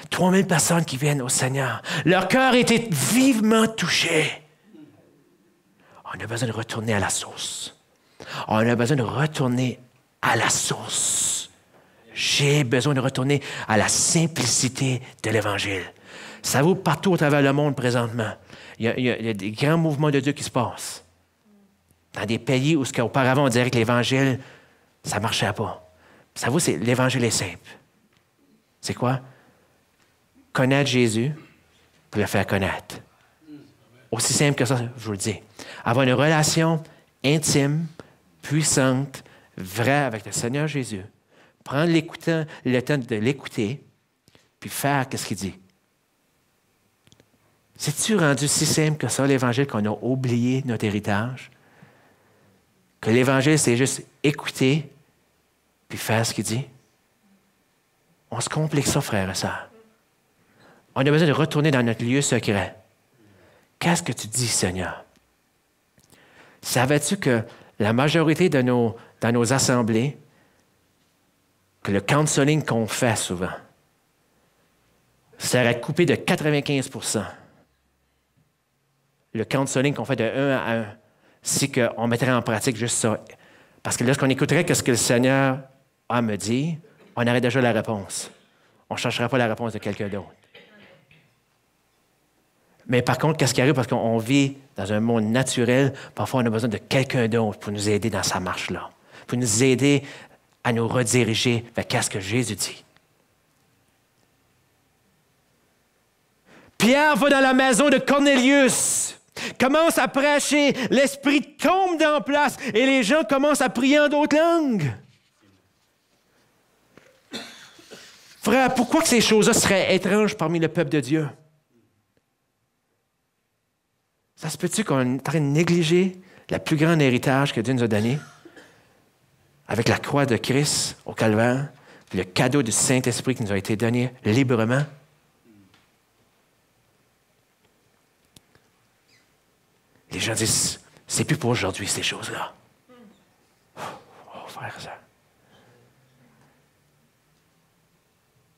3000 personnes qui viennent au Seigneur. Leur cœur était vivement touché. On a besoin de retourner à la source. On a besoin de retourner à la source. J'ai besoin de retourner à la simplicité de l'Évangile. Savez-vous, partout à travers le monde présentement, il y a des grands mouvements de Dieu qui se passent. Dans des pays où auparavant on dirait que l'Évangile, ça ne marchait pas. Savez-vous, l'Évangile est simple. C'est quoi? Connaître Jésus, puis le faire connaître. Aussi simple que ça, je vous le dis. Avoir une relation intime, puissante, vraie avec le Seigneur Jésus. Prendre le temps de l'écouter, puis faire ce qu'il dit. C'est-tu rendu si simple que ça, l'Évangile, qu'on a oublié notre héritage? Que l'Évangile, c'est juste écouter puis faire ce qu'il dit? On se complique ça, frères et sœurs. On a besoin de retourner dans notre lieu secret. Qu'est-ce que tu dis, Seigneur? Savais-tu que la majorité dans nos assemblées, que le counseling qu'on fait souvent, serait coupé de 95%. Le counseling qu'on fait de 1 à 1, c'est qu'on mettrait en pratique juste ça. Parce que lorsqu'on écouterait ce que le Seigneur a à me dire, on aurait déjà la réponse. On ne chercherait pas la réponse de quelqu'un d'autre. Mais par contre, qu'est-ce qui arrive? Parce qu'on vit dans un monde naturel, parfois on a besoin de quelqu'un d'autre pour nous aider dans sa marche-là, pour nous aider à nous rediriger vers ce que Jésus dit. Pierre va dans la maison de Cornélius, commence à prêcher, l'Esprit tombe dans place et les gens commencent à prier en d'autres langues. Frère, pourquoi que ces choses-là seraient étranges parmi le peuple de Dieu? Ça se peut-tu qu'on est en train de négliger le plus grand héritage que Dieu nous a donné avec la croix de Christ au Calvaire, puis le cadeau du Saint-Esprit qui nous a été donné librement? Les gens disent, c'est plus pour aujourd'hui ces choses-là. Oh, frère, ça.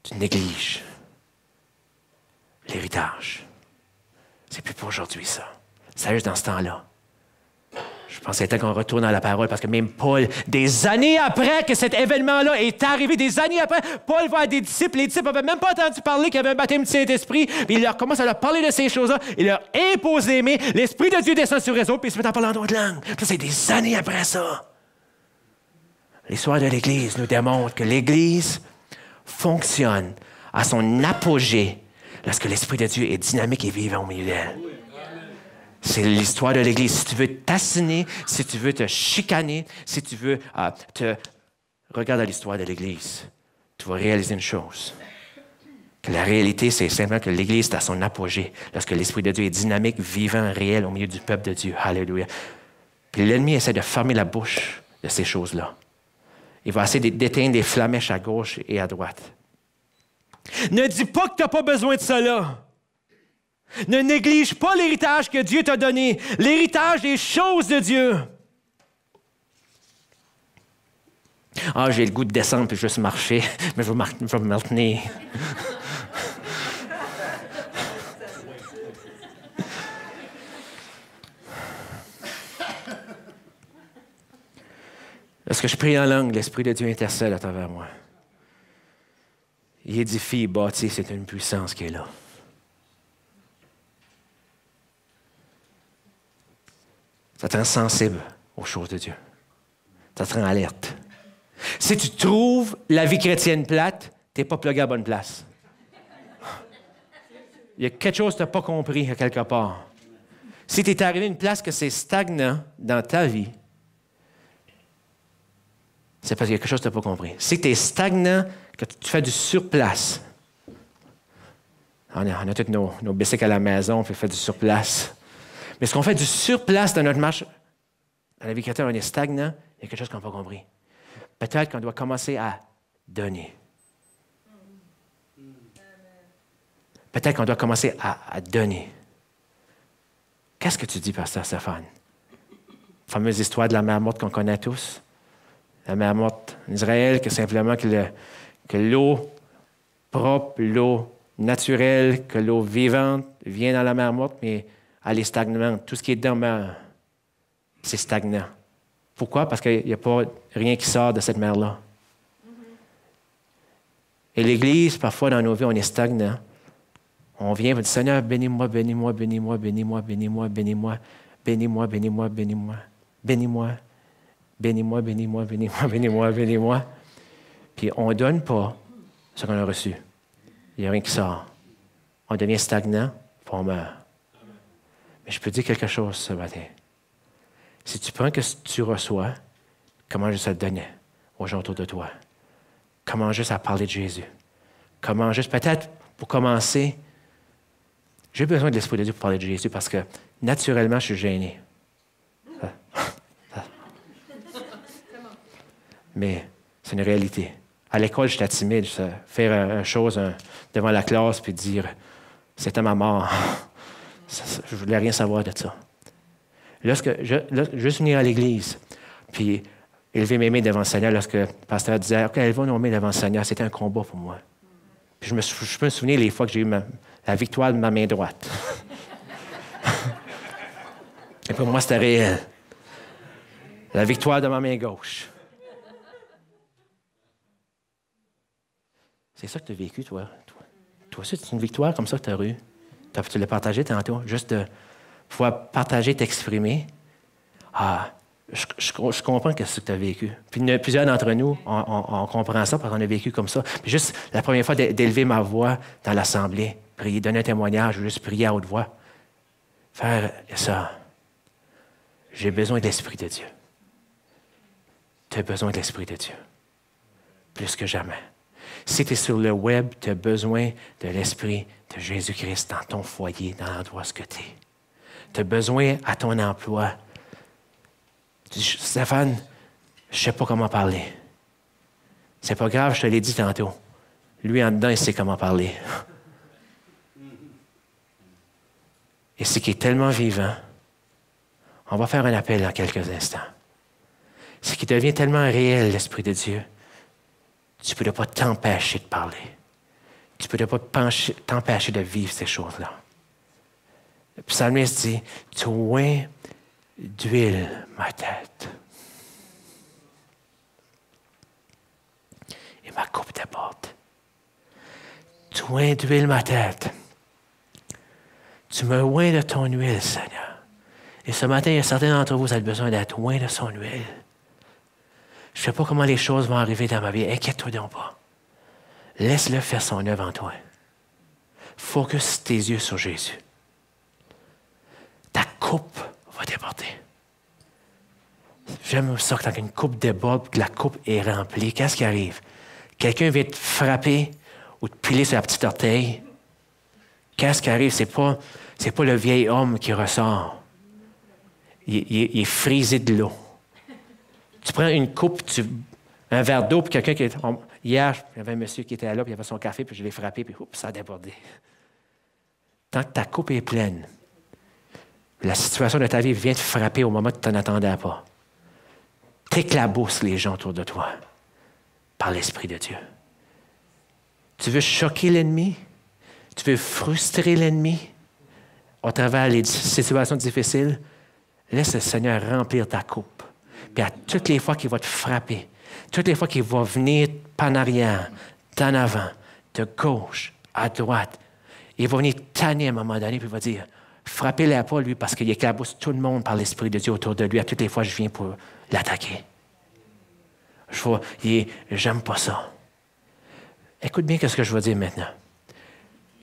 Tu négliges l'héritage. C'est plus pour aujourd'hui, ça. Ça juste dans ce temps-là. Je pense qu'il était qu'on retourne à la parole parce que même Paul, des années après que cet événement-là est arrivé, des années après, Paul va à des disciples. Les disciples n'avaient même pas entendu parler qu'il y avait un baptême du Saint-Esprit. Puis il leur commence à leur parler de ces choses-là. Il leur impose d'aimer. L'Esprit de Dieu descend sur eux autres, puis ils se mettent à parler en d'autres langues. Ça, c'est des années après ça. L'histoire de l'Église nous démontre que l'Église fonctionne à son apogée lorsque l'Esprit de Dieu est dynamique et vivant au milieu d'elle. C'est l'histoire de l'Église. Si tu veux t'assiner, si tu veux te chicaner, si tu veux regarde l'histoire de l'Église, tu vas réaliser une chose. Que la réalité, c'est simplement que l'Église est à son apogée lorsque l'Esprit de Dieu est dynamique, vivant, réel au milieu du peuple de Dieu. Alléluia. Puis l'ennemi essaie de fermer la bouche de ces choses-là. Il va essayer d'éteindre des flamèches à gauche et à droite. Ne dis pas que tu n'as pas besoin de cela. Ne néglige pas l'héritage que Dieu t'a donné, l'héritage des choses de Dieu. Ah, j'ai le goût de descendre et juste marcher, mais je vais me retenir. Lorsque je prie en langue, l'Esprit de Dieu intercède à travers moi. Il édifie, il bâtit, c'est une puissance qui est là. Ça te rend sensible aux choses de Dieu. Ça te rend alerte. Si tu trouves la vie chrétienne plate, tu n'es pas plugué à la bonne place. Il y a quelque chose que tu n'as pas compris à quelque part. Si tu es arrivé à une place que c'est stagnant dans ta vie, c'est parce qu'il y a quelque chose que tu n'as pas compris. Si tu es stagnant, que tu fais du surplace, on a tous nos bicycles à la maison, puis on fait du surplace. Mais ce qu'on fait du surplace dans notre marche, dans la vie chrétienne, on est stagnant, il y a quelque chose qu'on n'a pas compris. Peut-être qu'on doit commencer à donner. Peut-être qu'on doit commencer à donner. Qu'est-ce que tu dis, pasteur Stéphane? La fameuse histoire de la mer morte qu'on connaît tous. La mer morte en Israël, que simplement que l'eau propre, l'eau naturelle, que l'eau vivante vient dans la mer morte, mais elle est stagnante. Tout ce qui est dedans meurt. C'est stagnant. Pourquoi? Parce qu'il n'y a pas rien qui sort de cette mer-là. Et l'Église, parfois dans nos vies, on est stagnant. On vient et on dit, Seigneur, bénis-moi, bénis-moi, bénis-moi, bénis-moi, bénis-moi, bénis-moi, bénis-moi, bénis-moi, bénis-moi, bénis-moi, bénis-moi, bénis-moi, bénis-moi, bénis-moi, bénis-moi. Puis on ne donne pas ce qu'on a reçu. Il n'y a rien qui sort. On devient stagnant, puis on meurt. Mais je peux te dire quelque chose ce matin. Si tu prends ce que tu reçois, comment juste à le donner aux gens autour de toi? Comment juste à parler de Jésus? Comment juste, peut-être, pour commencer, J'ai besoin de l'Esprit de Dieu pour parler de Jésus parce que naturellement, je suis gêné. Mais c'est une réalité. À l'école, j'étais timide. Faire une chose devant la classe puis dire « c'était ma mort ». Je ne voulais rien savoir de ça. Juste venir à l'église, puis élever mes mains devant le Seigneur, lorsque le pasteur disait « OK, élevons nos mains devant le Seigneur », c'était un combat pour moi. Puis je peux me souvenir les fois que j'ai eu la victoire de ma main droite. Et pour moi, c'était réel. La victoire de ma main gauche. C'est ça que tu as vécu, toi. Toi aussi, c'est une victoire comme ça que tu as eue. Tu l'as partagé tantôt. Juste de pouvoir partager, t'exprimer. Je comprends ce que tu as vécu. Puis plusieurs d'entre nous, on comprend ça parce qu'on a vécu comme ça. Puis juste la première fois d'élever ma voix dans l'assemblée, prier, donner un témoignage, juste prier à haute voix. Faire ça. J'ai besoin de l'Esprit de Dieu. Tu as besoin de l'Esprit de Dieu. Plus que jamais. Si tu es sur le web, tu as besoin de l'Esprit de Jésus-Christ dans ton foyer, dans l'endroit où tu es. Tu as besoin à ton emploi. Tu dis, Stéphane, je ne sais pas comment parler. C'est pas grave, je te l'ai dit tantôt. Lui, en dedans, il sait comment parler. Et ce qui est tellement vivant, on va faire un appel dans quelques instants. Ce qui devient tellement réel, l'Esprit de Dieu, tu ne peux pas t'empêcher de parler. Tu ne peux pas t'empêcher de vivre ces choses-là. Le psalmiste dit, « Tu oins d'huile ma tête. Et ma coupe déborde. Tu oins d'huile ma tête. Tu me oins de ton huile, Seigneur. Et ce matin, il y a certains d'entre vous qui ont besoin d'être oints de son huile. Je ne sais pas comment les choses vont arriver dans ma vie. Inquiète-toi donc pas. Laisse-le faire son œuvre en toi. Focus tes yeux sur Jésus. Ta coupe va déborder. J'aime ça quand une coupe déborde, que la coupe est remplie. Qu'est-ce qui arrive? Quelqu'un vient te frapper ou te piler sur la petite orteil. Qu'est-ce qui arrive? C'est pas le vieil homme qui ressort. Il est frisé de l'eau. Tu prends une coupe, un verre d'eau, puis quelqu'un qui est... Hier, il y avait un monsieur qui était là, puis il avait son café, puis je l'ai frappé, puis ça a débordé. Tant que ta coupe est pleine, la situation de ta vie vient te frapper au moment où tu t'en attendais pas. T'éclabousses les gens autour de toi par l'Esprit de Dieu. Tu veux choquer l'ennemi? Tu veux frustrer l'ennemi au travers les situations difficiles? Laisse le Seigneur remplir ta coupe. Puis à toutes les fois qu'il va te frapper, toutes les fois qu'il va venir par en arrière, d'en avant, de gauche, à droite, il va venir tanner à un moment donné, puis il va dire, frappez-le pas, lui, parce qu'il éclabousse tout le monde par l'Esprit de Dieu autour de lui. À toutes les fois, je viens pour l'attaquer. J'aime pas ça. Écoute bien ce que je vais dire maintenant.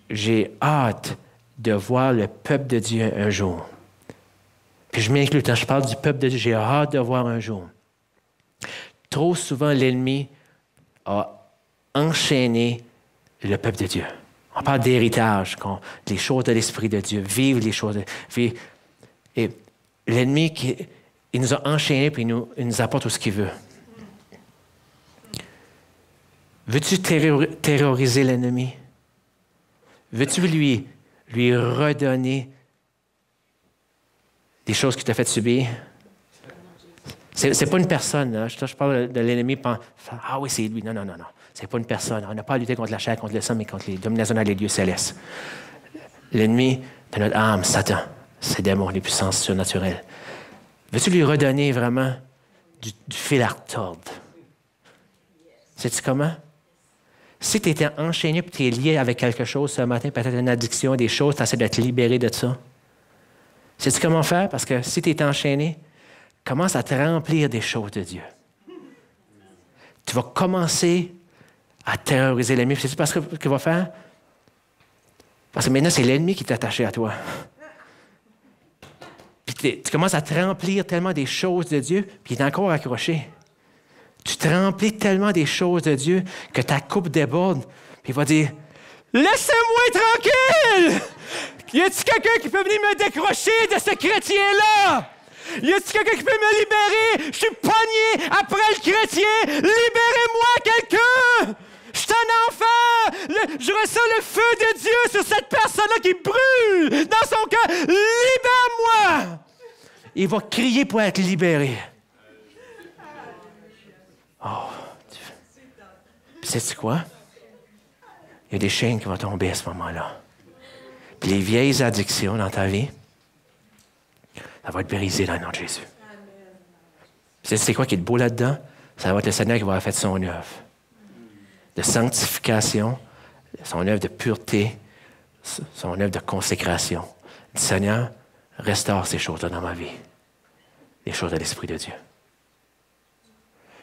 J'ai hâte de voir le peuple de Dieu un jour. Puis je m'inclus, quand je parle du peuple de Dieu, j'ai hâte de voir un jour. Trop souvent, l'ennemi a enchaîné le peuple de Dieu. On parle d'héritage, les choses de l'Esprit de Dieu, vivre les choses. Et l'ennemi, il nous a enchaînés puis il nous apporte tout ce qu'il veut. Veux-tu terroriser l'ennemi? Veux-tu lui redonner des choses qu'il t'a fait subir? C'est pas une personne. Hein? Je parle de l'ennemi. Ah oui, c'est lui. Non. C'est pas une personne. On n'a pas à lutter contre la chair, contre le sang, mais contre les dominations dans les lieux célestes. L'ennemi de notre âme, Satan, ses démons, les puissances surnaturelles. Veux-tu lui redonner vraiment du fil à retordre? Sais-tu comment? Si tu étais enchaîné et tu es lié avec quelque chose ce matin, peut-être une addiction, des choses, tu essaies de te libérer de ça. Sais-tu comment faire? Parce que si tu es enchaîné, commence à te remplir des choses de Dieu. Tu vas commencer à terroriser l'ennemi. Sais-tu parce qu'il va faire? Parce que maintenant, c'est l'ennemi qui est attaché à toi. Puis tu commences à te remplir tellement des choses de Dieu, puis il est encore accroché. Tu te remplis tellement des choses de Dieu que ta coupe déborde, puis il va dire « Laissez-moi tranquille! Y a-t-il quelqu'un qui peut venir me décrocher de ce chrétien-là? Y a-t-il quelqu'un qui peut me libérer? Je suis pogné après le chrétien. Libérez-moi quelqu'un! Je suis un enfant! Je ressens le feu de Dieu sur cette personne-là qui brûle dans son cœur. Libère-moi! Il va crier pour être libéré. Oh, puis sais-tu quoi? Il y a des chaînes qui vont tomber à ce moment-là. Puis les vieilles addictions dans ta vie, ça va être brisé dans le nom de Jésus. Puis c'est quoi qui est beau là-dedans? Ça va être le Seigneur qui va avoir fait son œuvre de sanctification, son œuvre de pureté, son œuvre de consécration. Le Seigneur, restaure ces choses-là dans ma vie, les choses de l'Esprit de Dieu.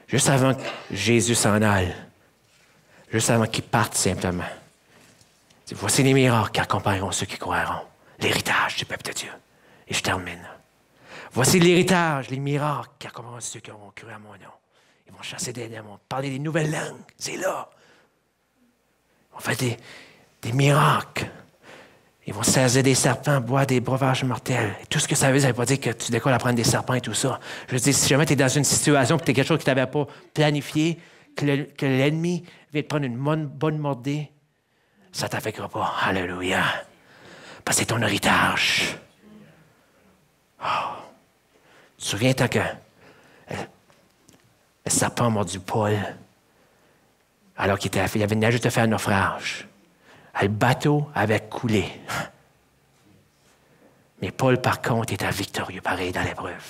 Juste avant que Jésus s'en aille, juste avant qu'il parte simplement, voici les miracles qui accompagneront ceux qui croiront, l'héritage du peuple de Dieu. Et je termine. Voici l'héritage, les miracles qui accompagneront ceux qui auront cru à mon nom. Ils vont chasser des démons, parler des nouvelles langues. C'est là. Ils vont faire des miracles. Ils vont saisir des serpents, boire des breuvages mortels. Et tout ce que ça veut pas dire que tu décolles à prendre des serpents et tout ça. Je veux dire, si jamais tu es dans une situation et tu es quelque chose que tu n'avais pas planifié, que l'ennemi vient te prendre une bonne mordée, ça ne t'affectera pas. Alléluia. Parce que c'est ton héritage. Oh. Tu te souviens, tant que le serpent a mordu Paul, alors qu'il avait juste fait un naufrage. Le bateau avait coulé. Mais Paul, par contre, était victorieux, pareil, dans l'épreuve.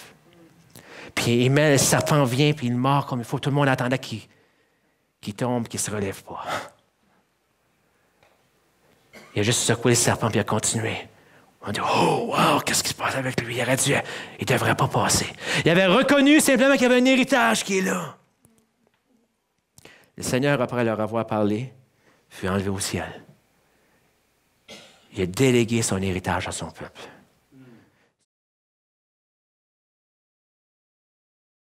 Puis le serpent vient, puis il mord comme il faut. Tout le monde attendait qu'il tombe, qu'il ne se relève pas. Il a juste secoué le serpent, puis il a continué. On dit, oh, wow, qu'est-ce qui se passe avec lui? Il ne devrait pas passer. Il avait reconnu simplement qu'il y avait un héritage qui est là. Le Seigneur, après leur avoir parlé, fut enlevé au ciel. Il a délégué son héritage à son peuple.